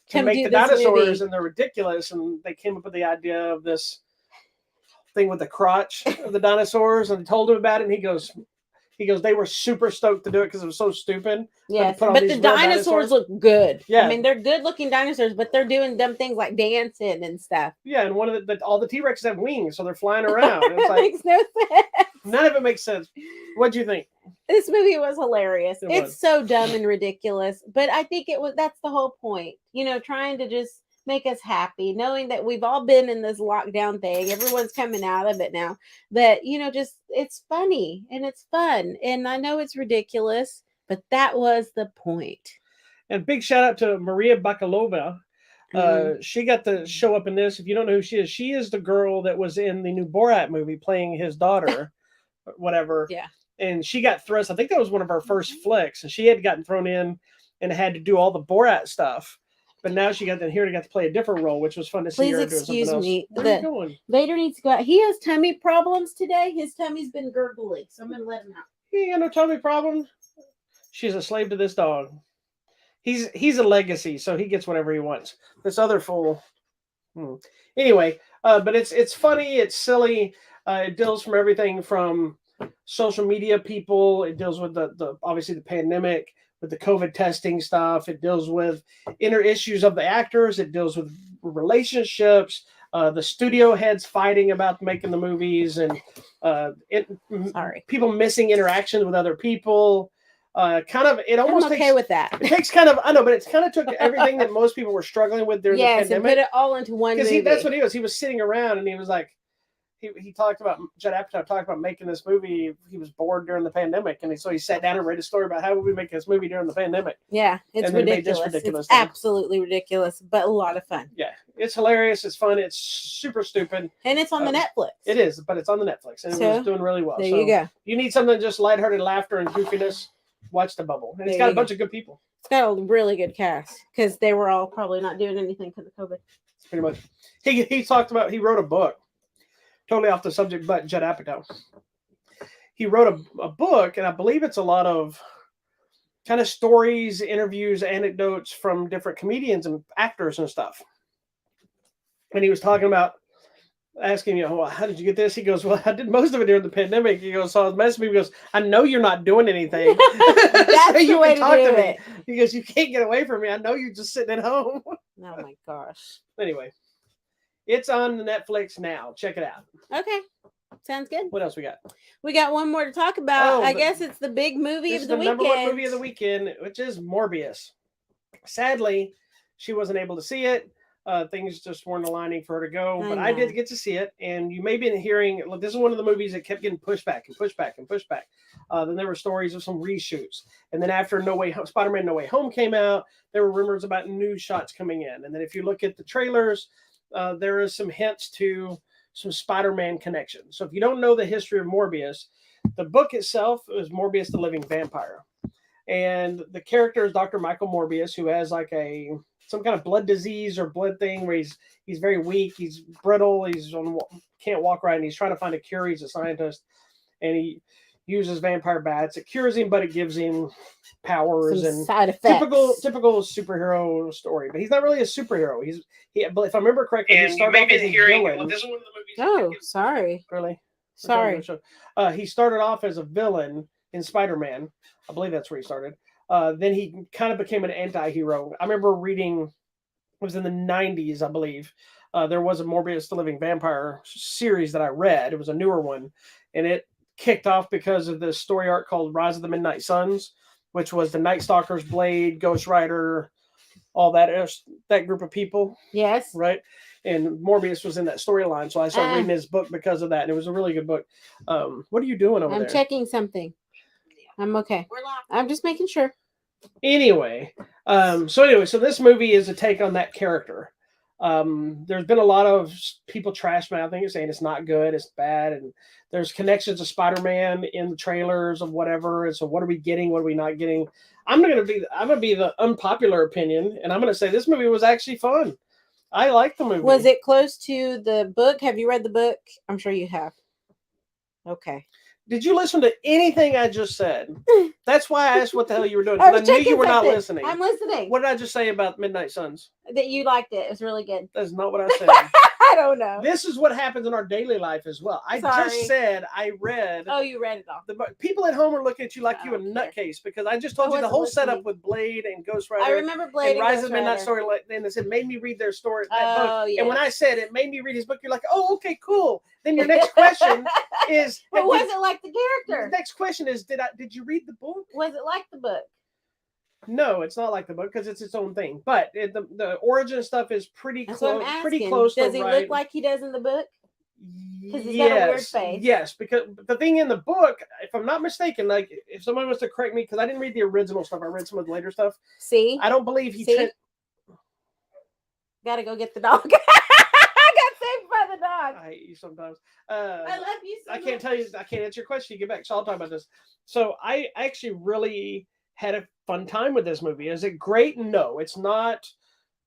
to Come make do the this dinosaurs, movie. and they're ridiculous, and they came up with the idea of this thing with the crotch of the dinosaurs, and told him about it, and he goes, they were super stoked to do it because it was so stupid. Yes, but the dinosaurs look good. Yeah. I mean, they're good looking dinosaurs, but they're doing dumb things like dancing and stuff. Yeah, and one of all the T-Rexes have wings, so they're flying around. It's like, makes no sense. None of it makes sense. What'd you think? This movie was hilarious. It's so dumb and ridiculous, but I think that's the whole point. Trying to just make us happy, knowing that we've all been in this lockdown thing. Everyone's coming out of it now. That, just it's funny and it's fun. And I know it's ridiculous, but that was the point. And big shout out to Maria Bakalova. She got to show up in this. If you don't know who she is the girl that was in the new Borat movie playing his daughter, whatever. Yeah. And she got thrust. I think that was one of her first flicks, and she had gotten thrown in and had to do all the Borat stuff. But now she got to play a different role, which was fun to see her doing something else. Please excuse me. Where are you going? Vader needs to go out. He has tummy problems today. His tummy's been gurgling, so I'm going to let him out. He ain't got no tummy problem. She's a slave to this dog. He's a legacy, so he gets whatever he wants. This other fool. Anyway, but it's funny. It's silly. It deals from everything from social media people. It deals with the obviously the pandemic, with the COVID testing stuff. It deals with inner issues of the actors. It deals with relationships. The studio heads fighting about making the movies, and people missing interactions with other people. It almost I'm okay with that. It takes kind of, I know, but it's kind of took everything that most people were struggling with during the pandemic. And put it all into one movie. That's what he was. He was sitting around and he was like, he talked about, Judd Apatow talked about making this movie. He was bored during the pandemic, and so he sat down and read a story about how would we make this movie during the pandemic. Yeah, it's ridiculous. It's absolutely ridiculous, but a lot of fun. Yeah, it's hilarious. It's fun. It's super stupid. And it's on the Netflix. It is, but it's on the Netflix, and it was doing really well. There you go. You need something just lighthearted laughter and goofiness. Watch The Bubble. And it's got a bunch of good people. It's got a really good cast because they were all probably not doing anything because of COVID. Pretty much. He wrote a book. Totally off the subject, but Judd Apatow. He wrote a book, and I believe it's a lot of kind of stories, interviews, anecdotes from different comedians and actors and stuff. And he was talking about, asking me, well, how did you get this? He goes, well, I did most of it during the pandemic. He goes, so I was messaging me. He goes, I know you're not doing anything. That's so the way to do it. He goes, you can't get away from me. I know you're just sitting at home. Oh my gosh. Anyway, it's on the Netflix now. Check it out. Okay. Sounds good. What else we got? We got one more to talk about. I guess it's the big movie of the weekend. Number one movie of the weekend, which is Morbius. Sadly, she wasn't able to see it. Things just weren't aligning for her to go, but I did get to see it. And you may be hearing, this is one of the movies that kept getting pushed back and pushed back and pushed back. Then there were stories of some reshoots. And then after Spider-Man No Way Home came out, there were rumors about new shots coming in. And then if you look at the trailers, there is some hints to some Spider-Man connections. So if you don't know the history of Morbius, the book itself is Morbius the Living Vampire. And the character is Dr. Michael Morbius, who has like some kind of blood disease or blood thing where he's very weak, he's brittle, can't walk right, and he's trying to find a cure. He's a scientist, and he uses vampire bats. It cures him, but it gives him powers and side effects. Typical superhero story. But he's not really a superhero. If I remember correctly, and he started off as a villain. Well, this is one of the Oh, movies. sorry. Really? Sorry. He started off as a villain in Spider-Man. I believe that's where he started. Then he kind of became an anti-hero. I remember reading, it was in the 90s, I believe. There was a Morbius the Living Vampire series that I read. It was a newer one. And it kicked off because of the story arc called Rise of the Midnight Suns, which was the Night Stalkers, Blade, Ghost Rider, all that group of people. Yes. Right? And Morbius was in that storyline. So I started reading his book because of that. And it was a really good book. What are you doing over there? I'm checking something. I'm okay. I'm just making sure. Anyway, so this movie is a take on that character. There's been a lot of people trash mouthing it, saying it's not good, it's bad, and there's connections to Spider-Man in the trailers of whatever. And so, what are we getting? What are we not getting? I'm gonna be the unpopular opinion, and I'm gonna say this movie was actually fun. I like the movie. Was it close to the book? Have you read the book? I'm sure you have. Okay. Did you listen to anything I just said? That's why I asked what the hell you were doing. I Because I knew you were not listening. I'm listening. What did I just say about Midnight Suns? That you liked it. It was really good. That's not what I said. I don't know. This is what happens in our daily life as well. I just said I read. Oh, you read it all. The people at home are looking at you like you a nutcase because I just told you the whole setup with Blade and Ghost Rider. I remember Blade and Rise of the Midnight Story, and they said made me read their story. Book. Yeah. And when I said it made me read his book, you're like, oh, okay, cool. Then your next question is, but was it like the character? The next question is, did you read the book? Was it like the book? No, it's not like the book because it's its own thing. But the origin stuff is pretty close. Pretty close. Does he look like he does in the book? Because he's got a weird face. Yes, because the thing in the book, if I'm not mistaken, like if someone was to correct me, because I didn't read the original stuff, I read some of the later stuff. See, I don't believe he. Gotta go get the dog. I got saved by the dog. I hate you sometimes. I love you so much. I can't tell you. I can't answer your question. You get back, so I'll talk about this. So I actually really had a fun time with this movie. Is it great? No, it's not.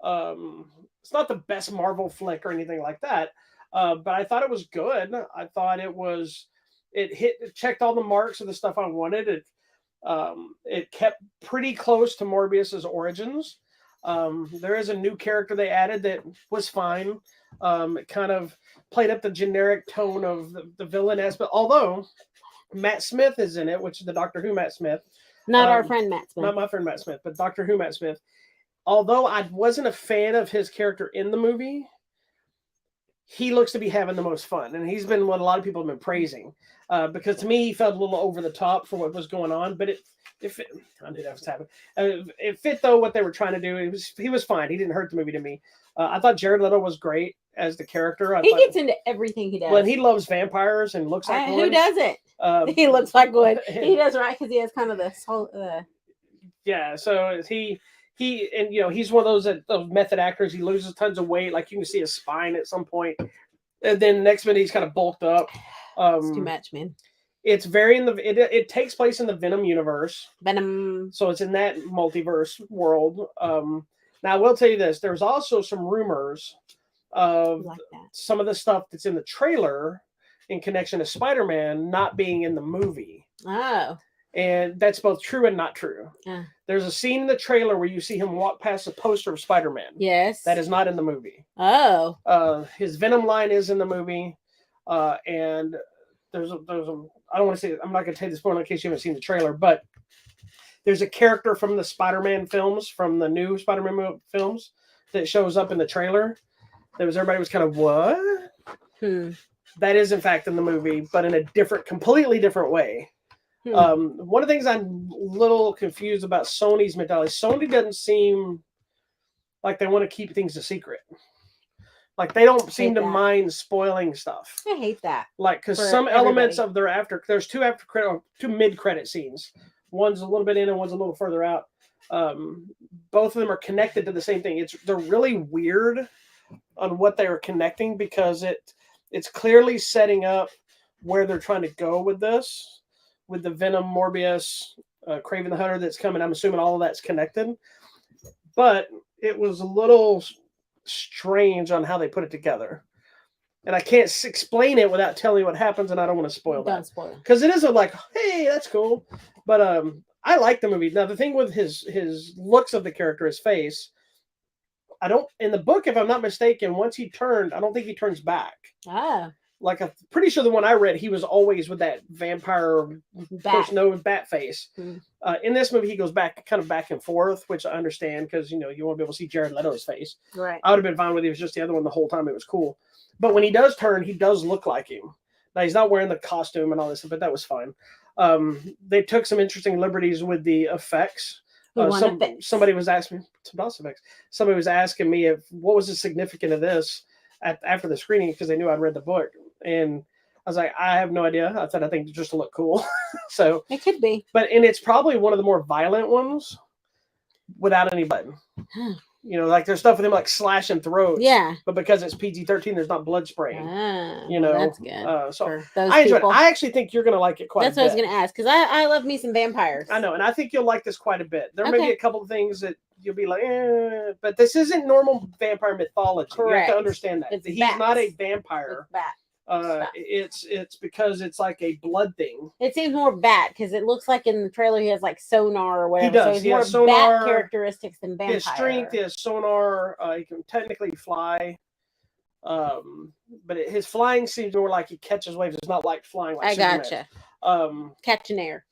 It's not the best Marvel flick or anything like that. But I thought it was good. I thought it checked all the marks of the stuff I wanted. It kept pretty close to Morbius's origins. There is a new character they added that was fine. It kind of played up the generic tone of the villain aspect. Although Matt Smith is in it, which is the Doctor Who Matt Smith. Not our friend Matt Smith. Not my friend Matt Smith, but Doctor Who Matt Smith. Although I wasn't a fan of his character in the movie, he looks to be having the most fun. And he's been what a lot of people have been praising. Because to me, he felt a little over the top for what was going on. But I knew that was happening. It fit, though, what they were trying to do. He was fine. He didn't hurt the movie to me. I thought Jared Leto was great as the character. He gets into everything he does. Well, he loves vampires and looks like one. Who doesn't? He looks like one. He does, right? Because he has kind of this whole... Yeah, so he and he's one of those method actors. He loses tons of weight, like you can see his spine at some point, and then next minute he's kind of bulked up. It's too much, man. It's very it takes place in the Venom universe. So it's in that multiverse world. Now I will tell you this: there's also some rumors of some of the stuff that's in the trailer in connection to Spider-Man not being in the movie. Oh. And that's both true and not true. There's a scene in the trailer where you see him walk past a poster of Spider-Man. Yes. That is not in the movie. Oh. His Venom line is in the movie. And there's a I don't want to say, I'm not going to tell you the spoiler in case you haven't seen the trailer, but there's a character from the Spider-Man films, from the new Spider-Man films, that shows up in the trailer. Everybody was kind of, what? That is, in fact, in the movie, but in a completely different way. One of the things I'm a little confused about Sony's mentality, Sony doesn't seem like they want to keep things a secret. Like they don't seem to mind spoiling stuff. I hate that. Like, because some elements of there's two mid-credit scenes. One's a little bit in and one's a little further out. Both of them are connected to the same thing. They're really weird on what they are connecting because it's clearly setting up where they're trying to go with this, with the Venom, Morbius, Kraven the Hunter that's coming. I'm assuming all of that's connected, but it was a little strange on how they put it together, and I can't explain it without telling you what happens, and I don't want to spoil that because it isn't like, hey, that's cool, but I like the movie. Now the thing with his looks of the character, his face, I don't, in the book, if I'm not mistaken, once he turned, I don't think he turns back. Like, I'm pretty sure the one I read, he was always with that vampire bat face. In this movie, he goes back and forth, which I understand because, you want to be able to see Jared Leto's face. Right. I would have been fine with it. It was just the other one the whole time. It was cool. But when he does turn, he does look like him. Now, he's not wearing the costume and all this, but that was fine. They took some interesting liberties with the effects. Somebody was asking me, somebody was asking me what was the significance of this after the screening because they knew I'd read the book. And I was like, I have no idea. I think just to look cool. So it could be. And it's probably one of the more violent ones. without any blood. You know, like there's stuff with him like slashing throats. Yeah. But because it's PG-13, there's not blood spraying. You know, that's good. So those I enjoyed it. people. I actually think you're gonna like it quite. That's a what bit. I was gonna ask because I love me some vampires. I know, and I think you'll like this quite a bit. There may be a couple of things that you'll be like, but this isn't normal vampire mythology. Correct. You have to understand that It's he's bats. not a vampire. It's bat. It's because it's like a blood thing. It seems more bat because it looks like in the trailer he has like sonar or whatever. He does. So he's He more has sonar, bat characteristics than vampire. His strength, his sonar. He can technically fly. But his flying seems more like he catches waves. It's not like flying like Superman. Gotcha. Catching air.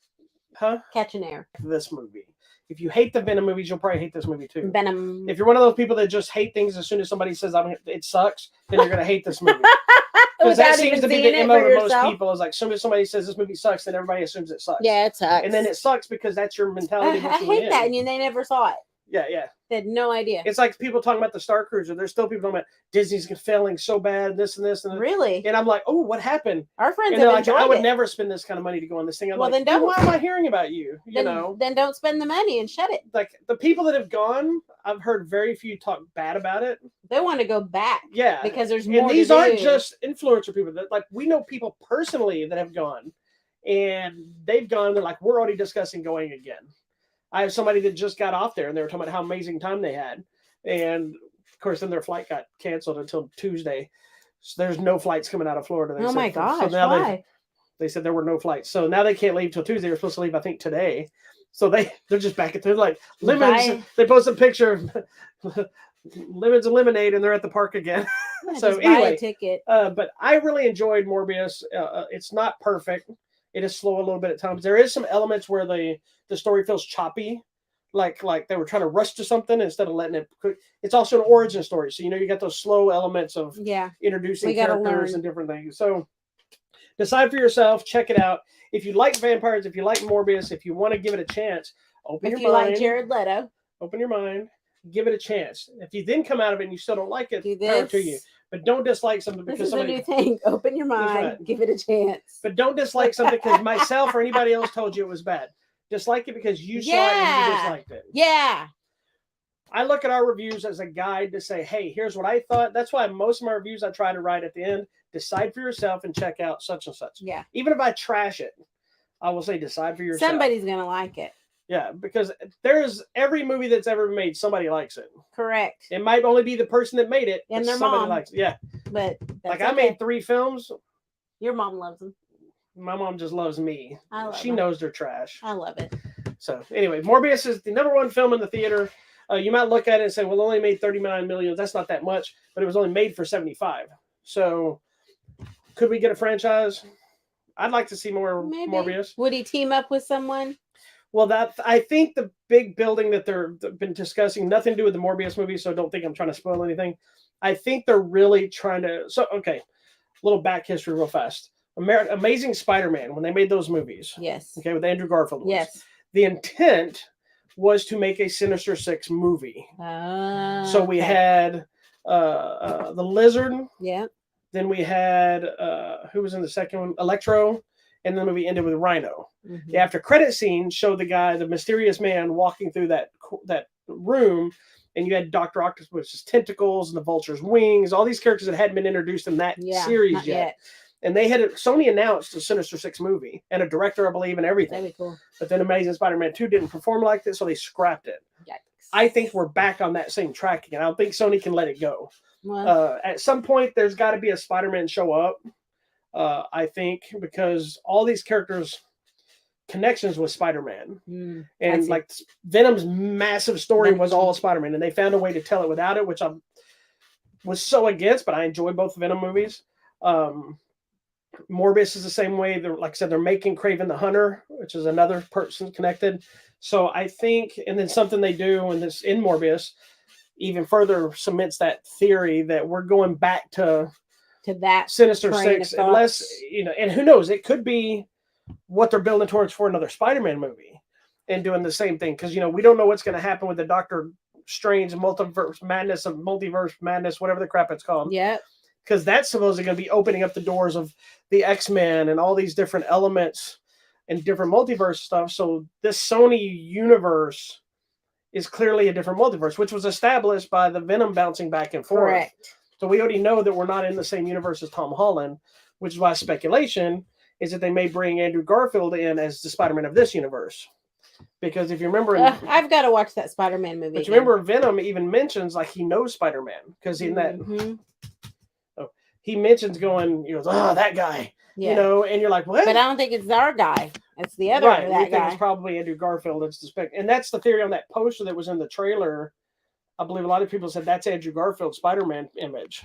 Huh? Catching air. This movie. If you hate the Venom movies, you'll probably hate this movie too. Venom. If you're one of those people that just hate things as soon as somebody says it sucks, then you're gonna hate this movie. Because that seems to be the MO of most people. Is like, as soon as somebody says this movie sucks, then everybody assumes it sucks. Yeah, it sucks. And then it sucks because that's your mentality. I hate that, and they never saw it. Yeah. They had no idea. It's like people talking about the Star Cruiser. There's still people talking about Disney's failing so bad, this and this. Really? And I'm like, oh, what happened? Our friends and have like, enjoyed I would it. never spend this kind of money to go on this thing. I'm well, like, then don't. Why am I hearing about you? You know? Then don't spend the money and shut it. Like, the people that have gone, I've heard very few talk bad about it. They want to go back. Yeah. Because there's more And these to aren't do. just influencer people. That like, we know people personally that have gone. And they've gone, they're like, we're already discussing going again. I have somebody that just got off there, and they were talking about how amazing time they had. And, of course, then their flight got canceled until Tuesday. So there's no flights coming out of Florida. Oh, my gosh. So now why? they said there were no flights. So now they can't leave till Tuesday. They're supposed to leave, I think, today. So they're just back at, they're like, lemons. They posted a picture of lemons and lemonade, and they're at the park again. So just anyway, buy a ticket. But I really enjoyed Morbius. It's not perfect. It is slow a little bit at times. There is some elements where the story feels choppy, like they were trying to rush to something instead of letting it. It's also an origin story, so you got those slow elements of introducing characters and different things. So decide for yourself. Check it out. If you like vampires, if you like Morbius, if you want to give it a chance, open your mind. If you like Jared Leto, open your mind. Give it a chance. If you then come out of it and you still don't like it, power to you. But don't dislike something because somebody. This is a new thing. Open your mind. Right. Give it a chance. But don't dislike something because myself or anybody else told you it was bad. Dislike it because you saw it and you disliked it. Yeah. I look at our reviews as a guide to say, hey, here's what I thought. That's why most of my reviews I try to write at the end. Decide for yourself and check out such and such. Yeah. Even if I trash it, I will say decide for yourself. Somebody's gonna like it. Yeah, because there's every movie that's ever been made, somebody likes it. Correct. It might only be the person that made it, and their somebody mom likes it. Yeah, but like I made 3 films. Your mom loves them. My mom just loves me. She them. knows they're trash. I love it. So anyway, Morbius is the #1 film in the theater. You might look at it and say, well, it only made 39 million. That's not that much, but it was only made for 75. So could we get a franchise? I'd like to see more Morbius. Would he team up with someone? Well, I think the big building that they've been discussing, nothing to do with the Morbius movie, so don't think I'm trying to spoil anything. I think they're really trying to. So, okay, a little back history real fast. Amazing Spider-Man, when they made those movies. Yes. Okay, with Andrew Garfield. Yes. The intent was to make a Sinister Six movie. So we had the Lizard. Yeah. Then we had, who was in the second one? Electro. And then the movie ended with Rhino. Mm-hmm. The after credit scene showed the mysterious man walking through that room, and you had Dr. Octopus's tentacles and the Vulture's wings, all these characters that hadn't been introduced in that series yet. And Sony announced a Sinister Six movie and a director, I believe, and everything. That'd be cool. But then Amazing Spider-Man 2 didn't perform like this, so they scrapped it. Yikes. I think we're back on that same track again. I don't think Sony can let it go. Well, At some point, there's got to be a Spider-Man show up. I think because all these characters' connections with Spider-Man, and like Venom's massive story was all Spider-Man, and they found a way to tell it without it, which I was so against. But I enjoy both Venom movies. Morbius is the same way. Like I said, they're making Kraven the Hunter, which is another person connected. So I think, and then something they do in Morbius even further cements that theory that we're going back to that Sinister Six, unless and who knows, it could be what they're building towards for another Spider-Man movie and doing the same thing, because we don't know what's going to happen with the Doctor Strange multiverse madness, whatever the crap it's called. Yeah, because that's supposedly going to be opening up the doors of the X-Men and all these different elements and different multiverse stuff. So this Sony universe is clearly a different multiverse, which was established by the Venom bouncing back and forth. Correct. So we already know that we're not in the same universe as Tom Holland, which is why speculation is that they may bring Andrew Garfield in as the Spider-Man of this universe. Because if you remember, I've got to watch that Spider-Man movie. But you remember, Venom even mentions like he knows Spider-Man because in that he mentions going, he goes, "Oh, that guy," you know, and you're like, "What?" But I don't think it's our guy. It's the other right. that We think guy. it's probably Andrew Garfield. It's the spec, and that's the theory on that poster that was in the trailer. I believe a lot of people said that's Andrew Garfield's Spider-Man image.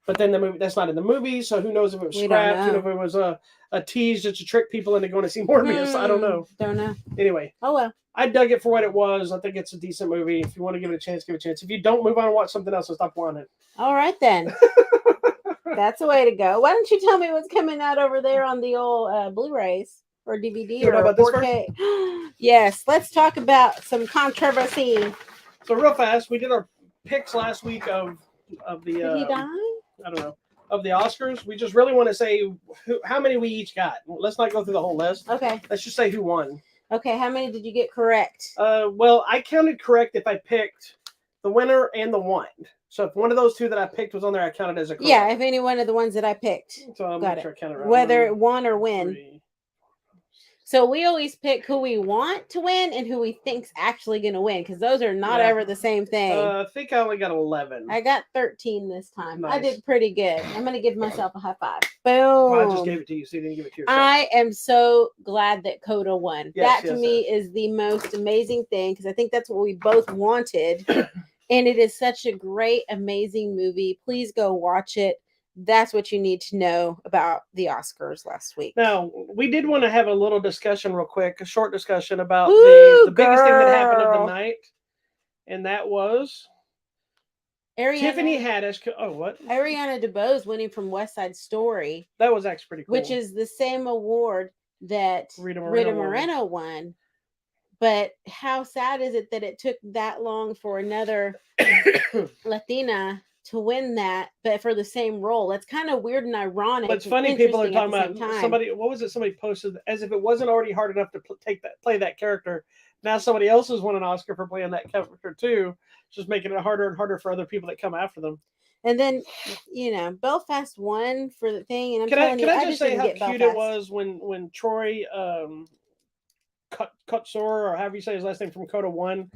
But then the movie, that's not in the movie, so who knows if it was scrapped, you know, if it was a tease just to trick people into going to see Morbius. I don't know. Don't know. Anyway. Oh, well. I dug it for what it was. I think it's a decent movie. If you want to give it a chance, give it a chance. If you don't, move on and watch something else and stop wanting it. All right, then. That's the way to go. Why don't you tell me what's coming out over there on the old Blu-rays or DVD or 4K? Yes, let's talk about some controversy. So real fast, we did our picks last week of the. Did he die? I don't know. Of the Oscars, we just really want to say how many we each got. Let's not go through the whole list. Okay. Let's just say who won. Okay, how many did you get correct? Well, I counted correct if I picked the winner and the one. So if one of those two that I picked was on there, I counted as a correct. Yeah, if any one of the ones that I picked. So I'm got sure it. I counted right. Whether it won or win. 3. So we always pick who we want to win and who we think's actually going to win because those are not ever the same thing. I think I only got 11. I got 13 this time. Nice. I did pretty good. I'm going to give myself a high five. Boom. Well, I just gave it to you, so you didn't give it to yourself. I am so glad that Coda won. Yes, that to me is the most amazing thing because I think that's what we both wanted. And it is such a great, amazing movie. Please go watch it. That's what you need to know about the Oscars last week. Now, we did want to have a little discussion real quick, a short discussion about the biggest thing that happened of the night. And that was Tiffany Haddish. Oh, what? Ariana DeBose winning from West Side Story. That was actually pretty cool. Which is the same award that Rita Moreno won. But how sad is it that it took that long for another Latina to win that, but for the same role? That's kind of weird and ironic. But it's funny people are talking about somebody. What was it? Somebody posted as if it wasn't already hard enough to play that character. Now somebody else has won an Oscar for playing that character too, just making it harder and harder for other people that come after them. And then, Belfast won for the thing, and can I just say how cute it was when Troy Kutsor, or however you say his last name, from Coda won.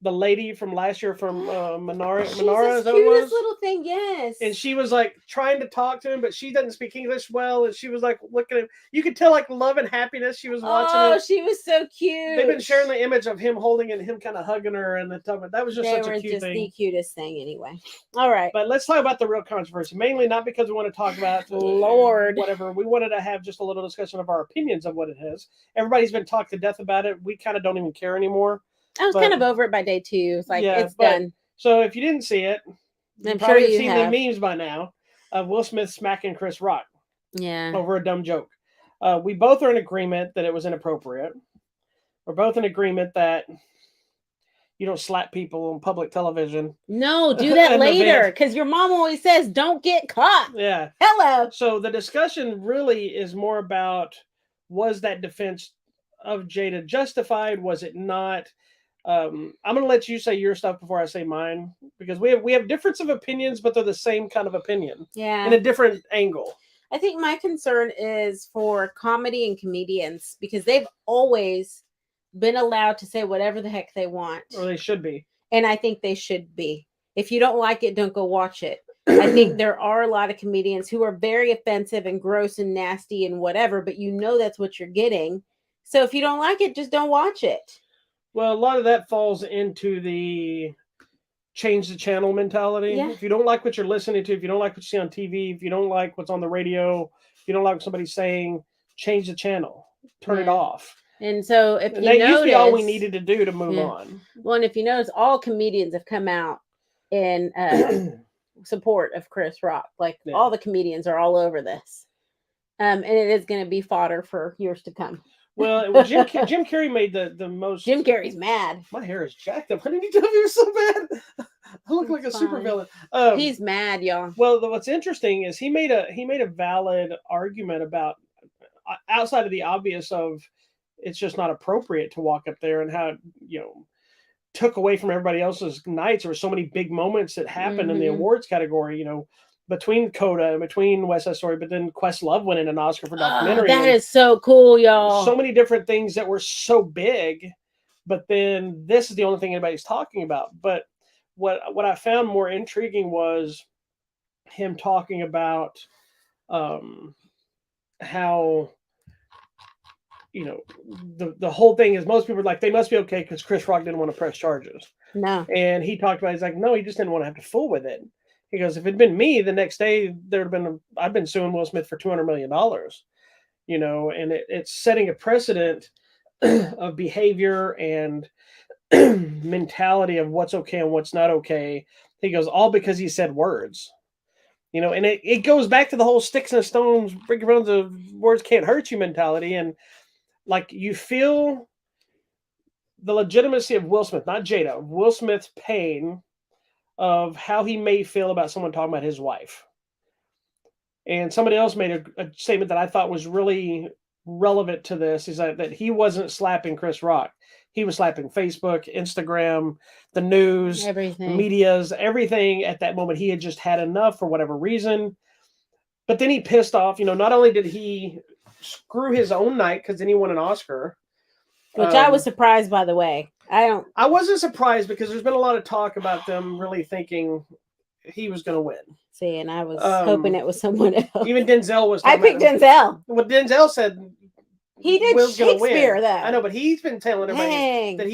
The lady from last year from Minara, she's the cutest little thing, yes. And she was like trying to talk to him, but she doesn't speak English well, and she was like looking at him. You could tell like love and happiness she was watching. Oh, she was so cute. They've been sharing the image of him holding and him kind of hugging her, and that was just such a cute thing. The cutest thing, anyway. All right, but let's talk about the real controversy. Mainly not because we want to talk about whatever. We wanted to have just a little discussion of our opinions of what it is. Everybody's been talked to death about it. We kind of don't even care anymore. I was kind of over it by day 2. It's like, it's done. So if you didn't see it, I'm sure you've seen the memes by now of Will Smith smacking Chris Rock. Yeah. Over a dumb joke. We both are in agreement that it was inappropriate. We're both in agreement that you don't slap people on public television. No, do that later, because your mom always says, don't get caught. Yeah. Hello. So the discussion really is more about, was that defense of Jada justified? Was it not? I'm going to let you say your stuff before I say mine, because we have difference of opinions, but they're the same kind of opinion. Yeah. In a different angle. I think my concern is for comedy and comedians, because they've always been allowed to say whatever the heck they want. Or they should be. And I think they should be. If you don't like it, don't go watch it. I think there are a lot of comedians who are very offensive and gross and nasty and whatever, but that's what you're getting. So if you don't like it, just don't watch it. Well, a lot of that falls into the change the channel mentality. Yeah. If you don't like what you're listening to, if you don't like what you see on TV, if you don't like what's on the radio, if you don't like what somebody's saying, change the channel. Turn it off. And so if that used to be all we needed to do to move on. Well, and if you notice, all comedians have come out in support of Chris Rock. Like all the comedians are all over this. And it is going to be fodder for years to come. Well, Jim Carrey made the most. Jim Carrey's mad. My hair is jacked up. Why didn't you tell me it was so bad? I look like a supervillain. He's mad, y'all. Well, what's interesting is he made a valid argument about, outside of the obvious of, it's just not appropriate to walk up there and how took away from everybody else's nights. There were so many big moments that happened in the awards category, between Coda and between West Side Story, but then Questlove winning an Oscar for documentary. That is so cool, y'all. So many different things that were so big, but then this is the only thing anybody's talking about. But what I found more intriguing was him talking about how the whole thing is, most people are like, they must be okay because Chris Rock didn't want to press charges. No. And he talked about, he's like, no, he just didn't want to have to fool with it. He goes, if it'd been me, the next day there'd have been I've been suing Will Smith for $200 million. And it's setting a precedent of behavior and mentality of what's okay and what's not okay. He goes, all because he said words. And it goes back to the whole sticks and stones, breaking around the words can't hurt you mentality. And like, you feel the legitimacy of Will Smith, not Jada, Will Smith's pain of how he may feel about someone talking about his wife. And somebody else made a statement that I thought was really relevant to this, is that he wasn't slapping Chris Rock. He was slapping Facebook, Instagram, the news, medias, everything at that moment. He had just had enough for whatever reason. But then he pissed off. Not only did he screw his own night, because then he won an Oscar. Which I was surprised, by the way. I wasn't surprised, because there's been a lot of talk about them really thinking he was going to win. See, and I was hoping it was someone else. Even Denzel was. I picked Denzel. What Denzel said. He did Will's Shakespeare, though. I know, but he's been telling everybody that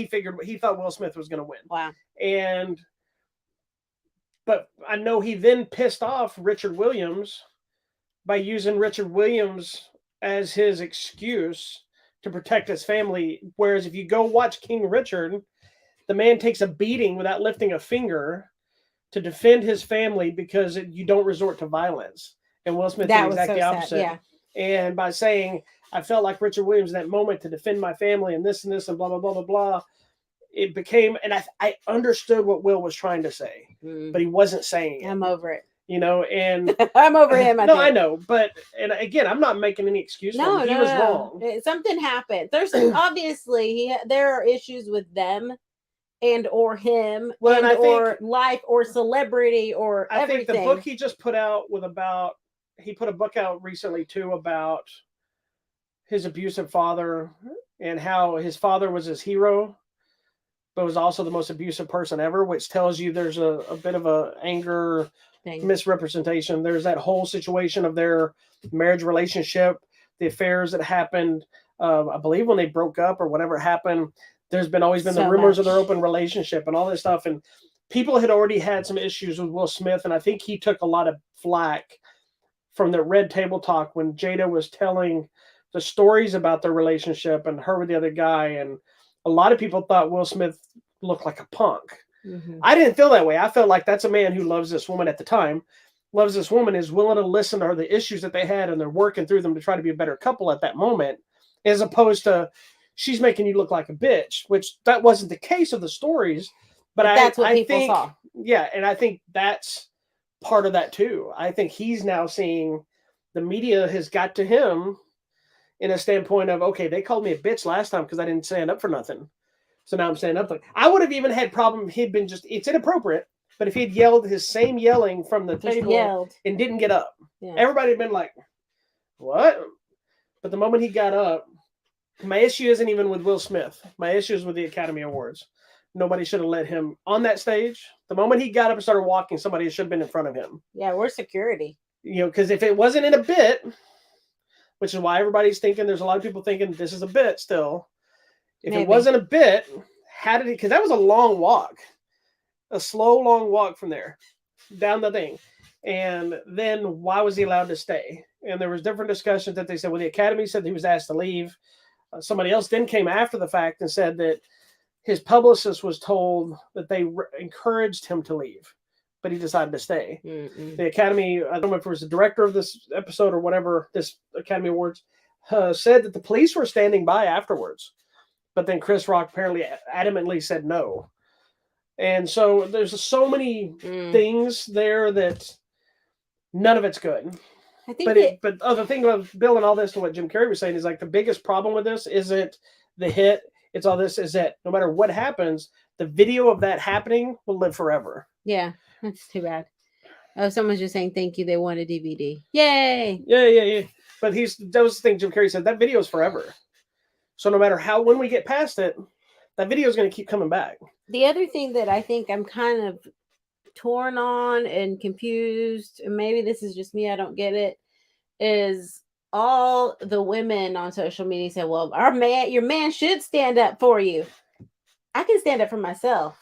he thought Will Smith was going to win. Wow. But I know he then pissed off Richard Williams by using Richard Williams as his excuse to protect his family. Whereas if you go watch King Richard, the man takes a beating without lifting a finger to defend his family because you don't resort to violence. And Will Smith did exactly the opposite. Yeah. And by saying, I felt like Richard Williams in that moment to defend my family and this and blah, blah, blah, blah, blah. It became, and I understood what Will was trying to say, but he wasn't saying it. I'm over it. And I'm over him. I know, but, and again, I'm not making any excuse for him. He was wrong. Something happened. There's obviously, there are issues with them and or him, well, and or life or celebrity or everything. I think the book he just put out he put a book out recently too about his abusive father and how his father was his hero, but was also the most abusive person ever, which tells you there's a bit of a anger misrepresentation. There's that whole situation of their marriage relationship, the affairs that happened, I believe when they broke up or whatever happened. There's always been the rumors of their open relationship and all this stuff. And people had already had some issues with Will Smith. And I think he took a lot of flack from the Red Table Talk when Jada was telling the stories about their relationship and her with the other guy. And a lot of people thought Will Smith looked like a punk. Mm-hmm. I didn't feel that way. I felt like that's a man who loves this woman at the time, loves this woman, is willing to listen to her, the issues that they had, and they're working through them to try to be a better couple at that moment, as opposed to she's making you look like a bitch, which that wasn't the case of the stories. But that's what I people think, saw. Yeah, and I think that's part of that too. I think he's now seeing the media has got to him in a standpoint of, okay, they called me a bitch last time because I didn't stand up for nothing. So now I'm standing up. I would have even had problem if he'd been it's inappropriate, but if he'd yelled his same yelling from the table and didn't get up, everybody had been like, what? But the moment he got up, my issue isn't even with Will Smith. My issue is with the Academy Awards. Nobody should have let him on that stage. The moment he got up and started walking, somebody should have been in front of him. Yeah, we're security. Because if it wasn't in a bit, which is why everybody's thinking, there's a lot of people thinking this is a bit still. If it wasn't a bit, how did he? Because that was a long walk, a slow, long walk from there down the thing. And then why was he allowed to stay? And there was different discussions that they said, well, the Academy said he was asked to leave. Somebody else then came after the fact and said that his publicist was told that they encouraged him to leave, but he decided to stay. Mm-mm. The Academy, I don't know if it was the director of this episode or whatever, this Academy Awards, said that the police were standing by afterwards. But then Chris Rock apparently adamantly said no. And so there's so many things there that none of it's good. I think but the thing about Bill and all this, to what Jim Carrey was saying, is like the biggest problem with this isn't the hit, it's all this, is that no matter what happens, the video of that happening will live forever. Yeah, that's too bad. Oh, someone's just saying thank you. They want a DVD. Yay! Yeah. But that was the thing Jim Carrey said. That video is forever. So no matter when we get past it, that video is going to keep coming back. The other thing that I think I'm kind of torn on and confused, and maybe this is just me, I don't get it, is all the women on social media say, well, your man should stand up for you. I can stand up for myself.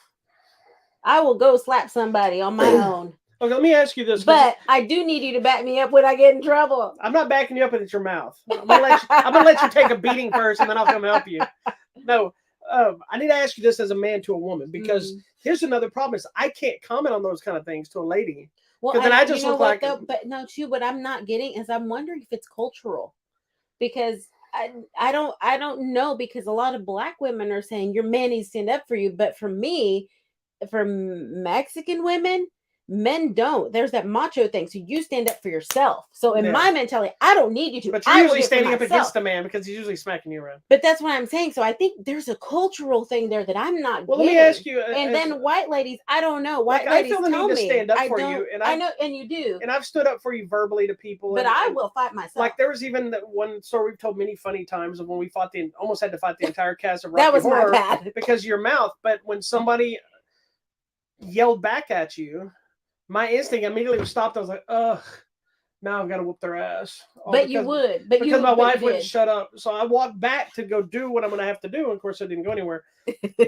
I will go slap somebody on my own. Okay, let me ask you this. But I do need you to back me up when I get in trouble. I'm not backing you up, and it's your mouth. I'm gonna let you take a beating first, and then I'll come help you. No, I need to ask you this as a man to a woman, because here's another problem: is I can't comment on those kind of things to a lady. Well, then I just look like. But no, too. What I'm not getting is I'm wondering if it's cultural, because I don't know, because a lot of Black women are saying your man needs to stand up for you, but for me, for Mexican women, men don't. There's that macho thing. So you stand up for yourself. So in my mentality, I don't need you to. But you're usually standing up against the man because he's usually smacking you around. But that's what I'm saying. So I think there's a cultural thing there that I'm not getting. Let me ask you. And then white ladies, I don't know. White ladies, I feel the need to stand up for you. And I know, and you do. And I've stood up for you verbally to people. But I will fight myself. Like there was even that one story we've told many funny times of when we almost had to fight the entire cast of Rocky That was Horror my bad. because of your mouth. But when somebody yelled back at you, my instinct immediately was stopped. I was like, ugh, now I've got to whoop their ass. You would. Because my wife wouldn't shut up. So I walked back to go do what I'm going to have to do. And of course, I didn't go anywhere.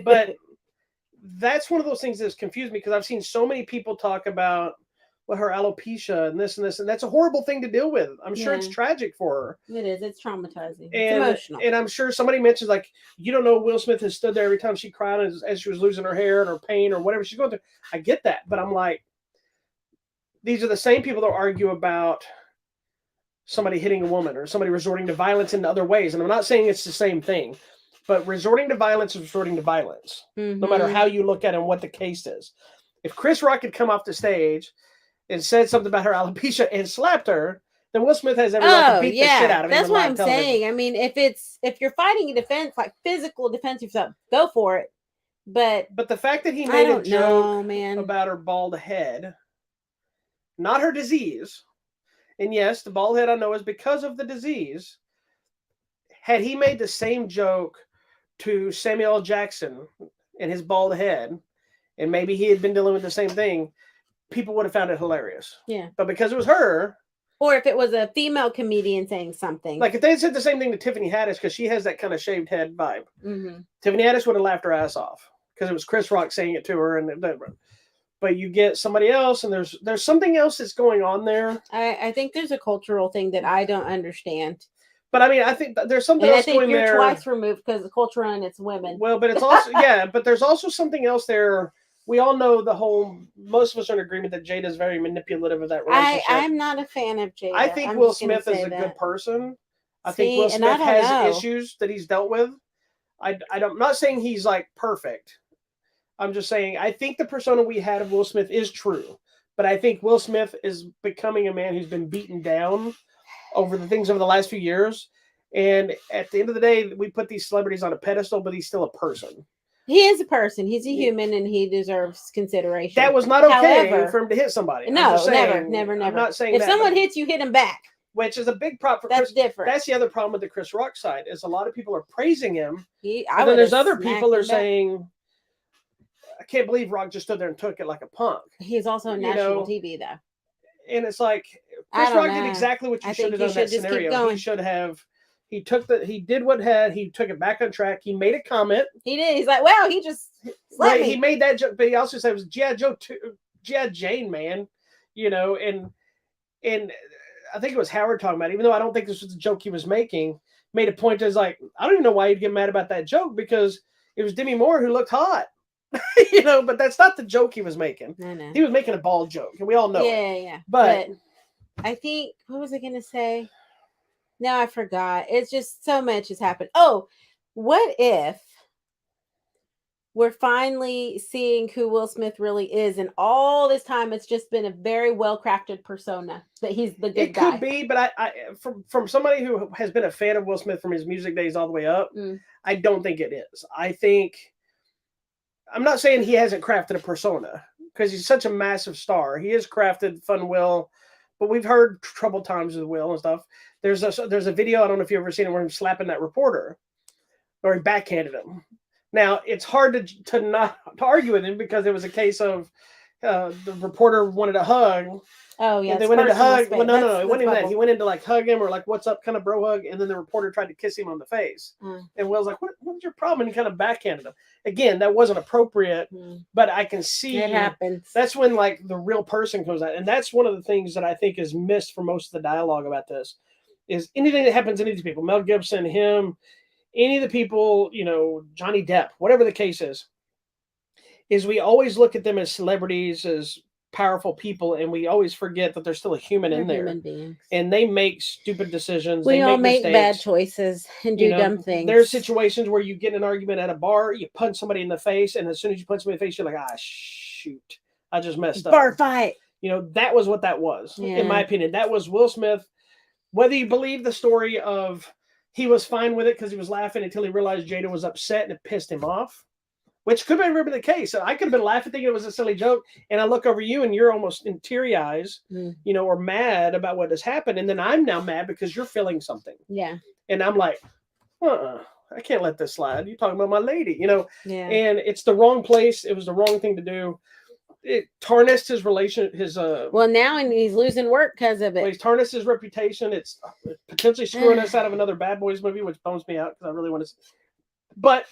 But that's one of those things that's confused me, because I've seen so many people talk about her alopecia and this. And that's a horrible thing to deal with. I'm sure it's tragic for her. It is. It's traumatizing. It's emotional. And I'm sure somebody mentions, like, you don't know, Will Smith has stood there every time she cried as she was losing her hair and her pain or whatever she's going through. I get that. But I'm like, these are the same people that argue about somebody hitting a woman or somebody resorting to violence in other ways. And I'm not saying it's the same thing, but resorting to violence is resorting to violence, no matter how you look at it and what the case is. If Chris Rock had come off the stage and said something about her alopecia and slapped her, then Will Smith has every right to beat the shit out of him. That's what I'm saying. I mean, if you're fighting a defense, like physical defense of yourself, go for it. But the fact that he made a joke about her bald head, not her disease, and yes, the bald head I know is because of the disease. Had he made the same joke to Samuel L. Jackson and his bald head, and maybe he had been dealing with the same thing, people would have found it hilarious. Yeah. But because it was her. Or if it was a female comedian saying something. Like if they had said the same thing to Tiffany Haddish, because she has that kind of shaved head vibe. Tiffany Haddish would have laughed her ass off because it was Chris Rock saying it to her. But you get somebody else, and there's something else that's going on there. I think there's a cultural thing that I don't understand. But I mean, I think there's something else going there. I think you're twice removed because the culture and it's women. Well, but it's also, but there's also something else there. We all know most of us are in agreement that Jada is very manipulative of that relationship. I'm not a fan of Jada. I think Will Smith is a good person. I think Will Smith has issues that he's dealt with. I'm not saying he's like perfect. I'm just saying, I think the persona we had of Will Smith is true, but I think Will Smith is becoming a man who's been beaten down over the things over the last few years. And at the end of the day, we put these celebrities on a pedestal, but he's still a person. He is a person. He's a human, and he deserves consideration. That was not okay for him to hit somebody. No, never. I'm not saying if someone hits you, hit him back. Which is a big problem for Chris. Different. That's the other problem with the Chris Rock side, is a lot of people are praising him. And then there's other people that are saying, I can't believe Rock just stood there and took it like a punk. He's also on national TV, though. And it's like, Chris Rock did exactly what you should have done in that scenario. He should have. He took he took it back on track. He made a comment. He did. He's like, well, he just me. He made that joke, but he also said it was G.I. Jane, man. And I think it was Howard talking about it, even though I don't think this was the joke he was making, made a point as like, I don't even know why you'd get mad about that joke, because it was Demi Moore who looked hot. But that's not the joke he was making. No. He was making a bald joke, and we all know it. Yeah. But I think, what was I going to say? No, I forgot. It's just so much has happened. Oh, what if we're finally seeing who Will Smith really is, and all this time it's just been a very well crafted persona that he's the good It guy. could be, but I from somebody who has been a fan of Will Smith from his music days all the way up, I don't think it is. I think I'm not saying he hasn't crafted a persona because he's such a massive star. He has crafted fun Will, but we've heard troubled times with Will and stuff. There's a video, I don't know if you've ever seen it, where he's slapping that reporter, or he backhanded him. Now it's hard to argue with him because it was a case of the reporter wanted a hug. Oh yeah, they went into hug. Well, no, it wasn't even that. He went into like hug him or like what's up, kind of bro hug, and then the reporter tried to kiss him on the face, and Will's like, "What's your problem?" And he kind of backhanded him. Again, that wasn't appropriate, but I can see it happens. That's when like the real person comes out, and that's one of the things that I think is missed for most of the dialogue about this. Is anything that happens to any of these people, Mel Gibson, him, any of the people, Johnny Depp, whatever the case is we always look at them as celebrities, as powerful people, and we always forget that there's still a human in there. Human beings. And they make stupid decisions. We they all make mistakes. Bad choices and do dumb things. There's situations where you get in an argument at a bar, you punch somebody in the face, and as soon as you punch somebody in the face, you're like, shoot, I just messed up. Bar fight. That was what that was, in my opinion. That was Will Smith. Whether you believe the story of he was fine with it because he was laughing until he realized Jada was upset and it pissed him off, which could have been the case. I could have been laughing thinking it was a silly joke, and I look over you and you're almost in teary eyes, or mad about what has happened, and then I'm now mad because you're feeling something. Yeah. And I'm like, I can't let this slide. You're talking about my lady, Yeah. And it's the wrong place. It was the wrong thing to do. It tarnished his relation. Well, now he's losing work because of it. Well, he's tarnished his reputation. It's potentially screwing us out of another Bad Boys movie, which bums me out because I really want to. But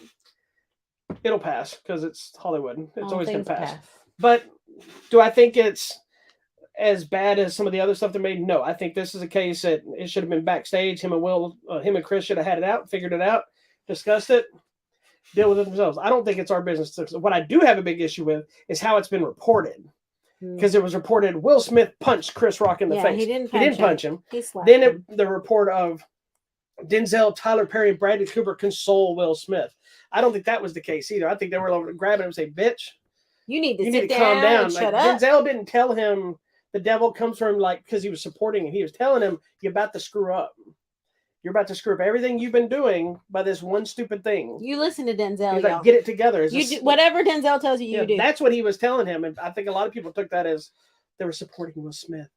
it'll pass because it's Hollywood. It's always going to pass. But do I think it's as bad as some of the other stuff they made? No, I think this is a case that it should have been backstage. Him and Chris should have had it out, figured it out, discussed it, deal with it themselves. I don't think it's our business. What I do have a big issue with is how it's been reported. Because it was reported Will Smith punched Chris Rock in the face. He didn't punch him. He slapped him. The report of Denzel, Tyler Perry, and Bradley Cooper console Will Smith. I don't think that was the case either. I think they were over grabbing him and say, "Bitch, you need to calm down." And shut up. Denzel didn't tell him the devil comes from him because he was supporting him. He was telling him, "You're about to screw up. You're about to screw up everything you've been doing by this one stupid thing." You listen to Denzel. He's like, "Get it together." Whatever Denzel tells you, you do. That's what he was telling him, and I think a lot of people took that as they were supporting Will Smith.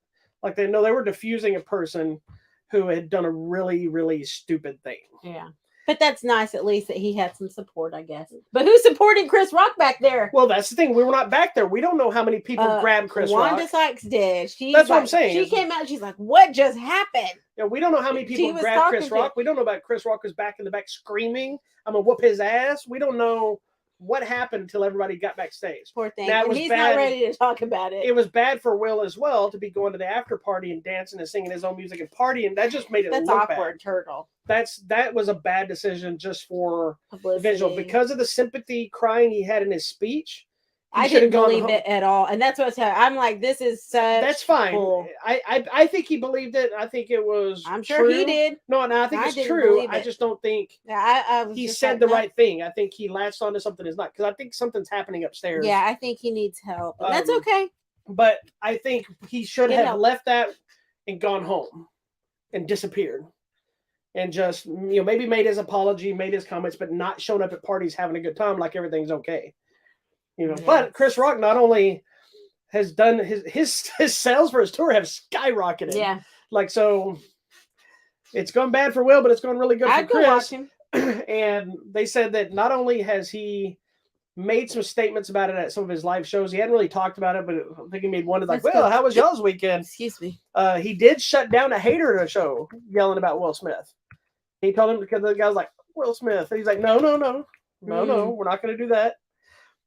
Like they were diffusing a person who had done a really, really stupid thing. Yeah. But that's nice, at least, that he had some support, I guess. But who's supporting Chris Rock back there? Well, that's the thing. We were not back there. We don't know how many people grabbed Chris Rock. Wanda Sykes did. That's what I'm saying. She came out and she's like, "What just happened?" Yeah, we don't know how many people grabbed Chris Rock. We don't know about Chris Rock was back in the back screaming, "I'm going to whoop his ass." We don't know what happened until everybody got backstage. Poor thing. And he's not ready to talk about it. It was bad for Will as well to be going to the after party and dancing and singing his own music and partying. That just made it look awkward, bad. Turtle. That was a bad decision just for publicity. Visual. Because of the sympathy crying he had in his speech, I didn't believe it at all. And that's what I said. I'm like, this is such That's fine. Bull. I think he believed it. I think it was I'm sure true. He did. No, I think it's true. I just don't think he said the right thing. I think he latched onto something that's not, because I think something's happening upstairs. Yeah, I think he needs help. And that's okay. But I think he should have left that and gone home and disappeared. And just, maybe made his apology, made his comments, but not showing up at parties having a good time like everything's okay. But Chris Rock not only has done his sales for his tour have skyrocketed. Yeah. So it's gone bad for Will, but it's gone really good for Chris. Watch him. And they said that not only has he made some statements about it at some of his live shows, he hadn't really talked about it, but I think he made one like, "Well, how was y'all's weekend?" Excuse me. He did shut down a hater at a show yelling about Will Smith. He told him, because the guy was like, "Will Smith." And he's like, no, we're not going to do that.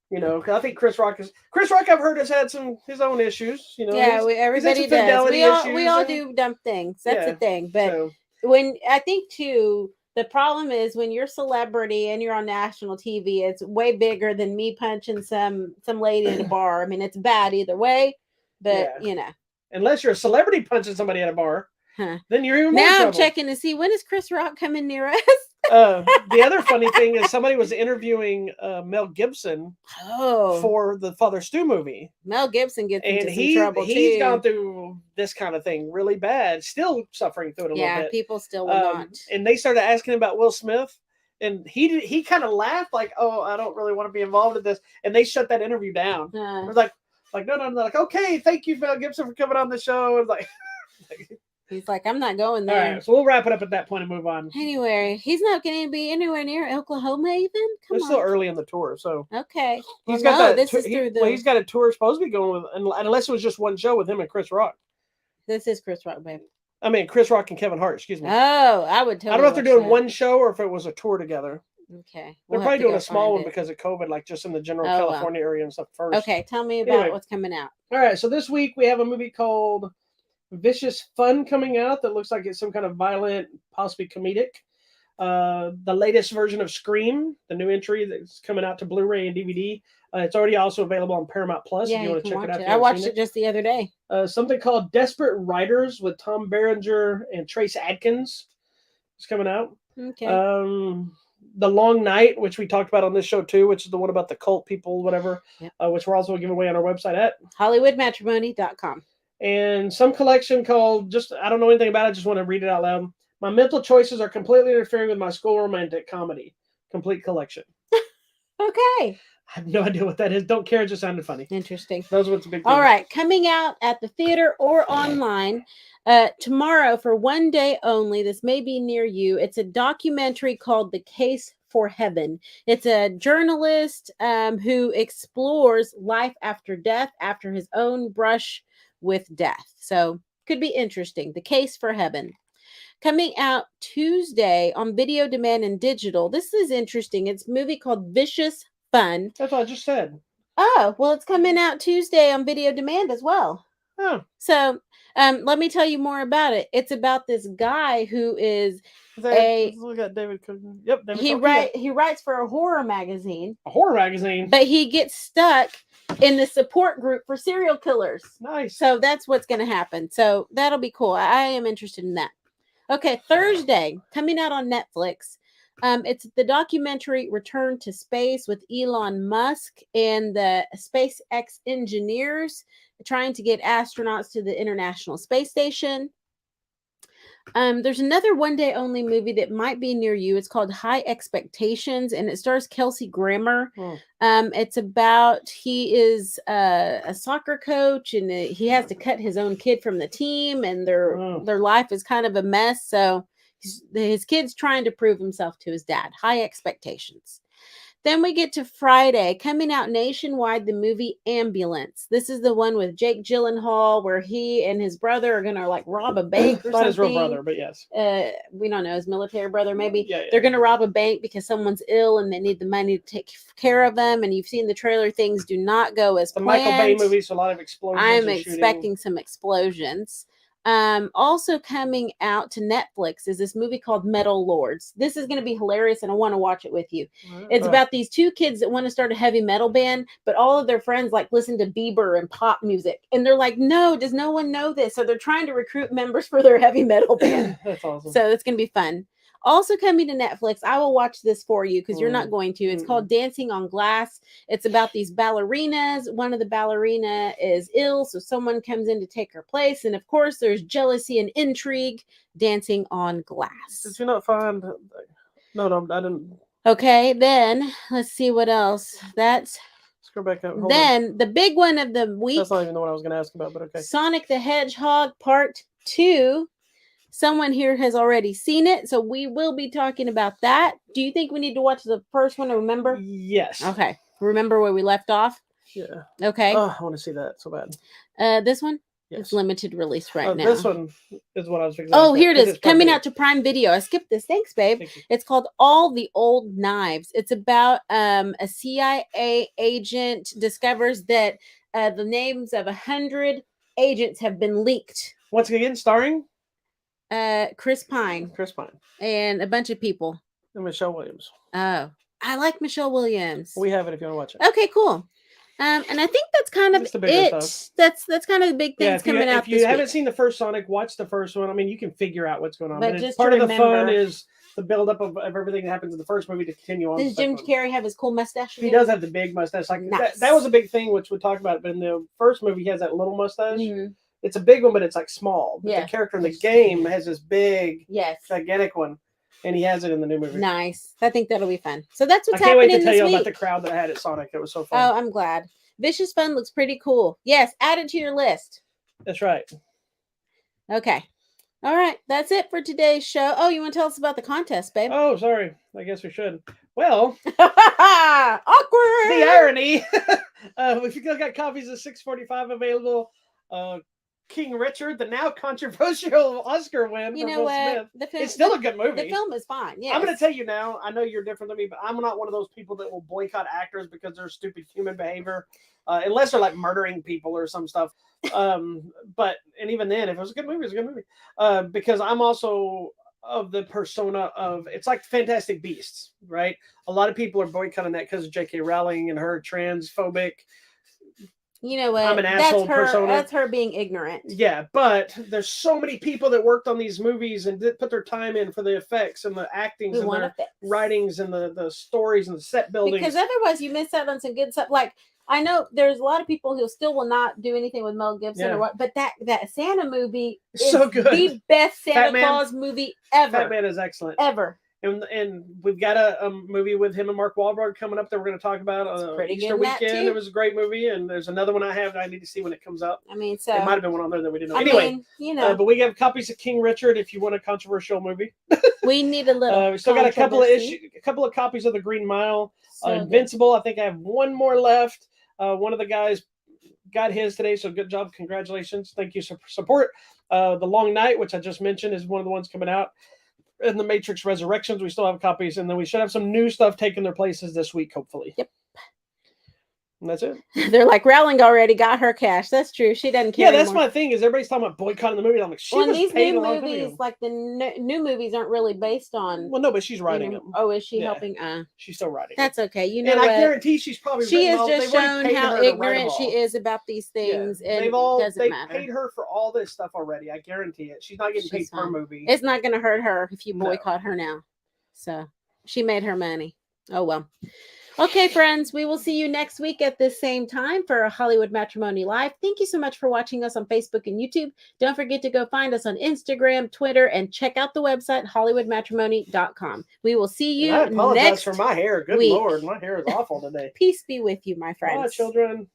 Because I think Chris Rock, I've heard, has had his own issues. Yeah, everybody does. We all do dumb things. That's the thing. But when I think too, the problem is when you're a celebrity and you're on national TV, it's way bigger than me punching some lady in a bar. I mean, it's bad either way. But unless you're a celebrity punching somebody at a bar, then you're even more now trouble. I'm checking to see when is Chris Rock coming near us. The other funny thing is somebody was interviewing Mel Gibson Oh, for the Father Stu movie, Mel Gibson gets and into some trouble he's too. gone through this kind of thing really bad, still suffering through it a little Yeah, bit. people still will not. And they started asking about Will Smith, and he kind of laughed like, "Oh, I don't really want to be involved in this," and they shut that interview down. It was like no, they're like, okay, thank you, Mel Gibson, for coming on the show. And like, he's like, I'm not going all there. right, so we'll wrap it up at that point and move on. Anyway, he's not going to be anywhere near Oklahoma even. Come It's on. still early in the tour, so Okay. he's Well, got no, that. this is through the. Well, he's got a tour supposed to be going with, unless it was just one show with him and Chris Rock. This is Chris Rock, babe. I mean, Chris Rock and Kevin Hart. Excuse me. Oh, I would totally. I don't know if they're doing that. one show or if it was a tour together. Okay. They're probably doing a small one because of COVID, like just in the general California area and stuff first. Okay, tell me about what's coming out. All right, so this week we have a movie called Vicious Fun coming out that looks like it's some kind of violent, possibly comedic. The latest version of Scream, the new entry that's coming out to Blu-ray and DVD. It's already also available on Paramount Plus if you want to check it out. I watched it just the other day. Something called Desperate Riders with Tom Berenger and Trace Adkins is coming out. Okay. The Long Night, which we talked about on this show too, which is the one about the cult people, whatever, which we're also giving away on our website at HollywoodMatrimony.com. And some collection called, I don't know anything about it, just want to read it out loud. My mental choices are completely interfering with my school romantic comedy. Complete collection. Okay. I have no idea what that is. Don't care. It just sounded funny. Interesting. Those were the big things. All right. Coming out at the theater or online tomorrow for one day only. This may be near you. It's a documentary called The Case for Heaven. It's a journalist who explores life after death after his own brush with death. So could be interesting. The Case for Heaven. Coming out Tuesday on video demand and digital. This is interesting. It's a movie called Vicious Fun. That's what I just said. Oh, well, it's coming out Tuesday on video demand as well. Oh. So let me tell you more about it. It's about this guy who is look at David Cook. Yep, David he writes for a horror magazine. A horror magazine. But he gets stuck in the support group for serial killers. Nice. So that's what's going to happen. So that'll be cool. I am interested in that. Okay, Thursday, coming out on Netflix. It's the documentary Return to Space with Elon Musk and the SpaceX engineers trying to get astronauts to the International Space Station. There's another one-day only movie that might be near you. It's called High Expectations, and it stars Kelsey Grammer. It's about he is a soccer coach, and he has to cut his own kid from the team, and their life is kind of a mess. So his kid's trying to prove himself to his dad. High Expectations. Then we get to Friday, coming out nationwide, the movie Ambulance. This is the one with Jake Gyllenhaal, where he and his brother are going to like rob a bank or something. Not his real brother, but yes. We don't know, his military brother, maybe. Yeah. They're going to rob a bank because someone's ill and they need the money to take care of them. And you've seen the trailer, things do not go as planned. The Michael Bay movie, so a lot of explosions. I'm expecting some explosions. Also coming out to Netflix is this movie called Metal Lords. This is going to be hilarious, and I want to watch it with you. It's about these two kids that want to start a heavy metal band, but all of their friends like listen to Bieber and pop music, and they're like, "No, does no one know this?" So they're trying to recruit members for their heavy metal band. That's awesome. So it's going to be fun. Also coming to Netflix, I will watch this for you because you're not going to. It's called Dancing on Glass. It's about these ballerinas. One of the ballerina is ill, so someone comes in to take her place. And of course, there's jealousy and intrigue. Dancing on Glass. Did you not find? No, I didn't. Okay, then let's see what else. Let's go back up. Then the big one of the week. That's not even the one I was going to ask about, but okay. Sonic the Hedgehog Part 2. Someone here has already seen it, so we will be talking about that. Do you think we need to watch the first one to remember? Yes. Okay. Remember where we left off? Yeah. Okay. Oh, I want to see that so bad. This one? Yes. It's limited release now. This one is what I was fixing. Oh, here it is. Coming out to Prime Video. I skipped this. Thanks, babe. It's called All the Old Knives. It's about a CIA agent discovers that the names of 100 agents have been leaked. Once again, starring? Chris Pine. And a bunch of people. And Michelle Williams. Oh, I like Michelle Williams. We have it if you want to watch it. Okay, cool. And I think that's kind of it. Stuff. That's kind of the big things coming out. If you haven't seen the first Sonic, watch the first one. I mean, you can figure out what's going on. But just part of the fun is the buildup of everything that happens in the first movie to continue on. Does Jim Carrey have his cool mustache? He does have the big mustache. Like Nice. that was a big thing, which we talked about. But in the first movie, he has that little mustache. Mhm. It's a big one, but it's like small. But Yeah. the character in the game has this big, Yes, gigantic one, and he has it in the new movie. nice. I think that'll be fun. So that's what's I can't wait happening to tell this you week. about the crowd that I had at Sonic. It was so fun. Oh, I'm glad. Vicious Fun looks pretty cool. Yes, add it to your list. That's right. Okay. All right. That's it for today's show. Oh, you want to tell us about the contest, babe? Oh, sorry. I guess we should. Well, Awkward. the irony. We still got copies of 645 available. King Richard, the now controversial Oscar win. You for know Will what? Smith. The film, It's still a good movie. The film is fine. Yeah. I'm going to tell you now, I know you're different than me, but I'm not one of those people that will boycott actors because they're stupid human behavior, unless they're like murdering people or some stuff. But even then, if it was a good movie, it's a good movie. Because I'm also of the persona of, it's like Fantastic Beasts, right? A lot of people are boycotting that because of J.K. Rowling and her transphobic. You know what? I'm an asshole persona. That's her being ignorant. Yeah, but there's so many people that worked on these movies and did put their time in for the effects and the actings and their writings and the stories and the set building. Because otherwise you miss out on some good stuff. Like, I know there's a lot of people who still will not do anything with Mel Gibson or what, but that Santa movie is so good. The best Santa Claus movie ever. Fat Man is excellent. Ever. And we've got a movie with him and Mark Wahlberg coming up that we're going to talk about on Easter weekend. It was a great movie, and there's another one I have that I need to see when it comes out. I mean, so it might have been one on there that we didn't know. Anyway, you know, but we have copies of King Richard if you want a controversial movie. We need a little. We still got a couple of copies of The Green Mile. Invincible. I think I have one more left. One of the guys got his today, so good job. Congratulations. Thank you for support. The Long Night, which I just mentioned, is one of the ones coming out. And the Matrix Resurrections, we still have copies, and then we should have some new stuff taking their places this week, hopefully. Yep. And that's it. They're like, Rowling already got her cash. That's true. She doesn't care. Yeah, that's my thing. Is everybody's talking about boycotting the movie? I'm like, these new movies, like the new movies, aren't really based on. Well, no, but she's writing them. Oh, is she helping? She's still writing. That's okay. You know, and I guarantee she's probably. She has just shown how ignorant she is about these things, and it doesn't matter. They paid her for all this stuff already. I guarantee it. She's not getting paid per movie. It's not going to hurt her if you boycott her now. So she made her money. Oh well. Okay, friends, we will see you next week at the same time for Hollywood Matrimony Live. Thank you so much for watching us on Facebook and YouTube. Don't forget to go find us on Instagram, Twitter, and check out the website, hollywoodmatrimony.com. We will see you I apologize next for my hair. Good week. Lord, my hair is awful today. Peace be with you, my friends. Bye, children.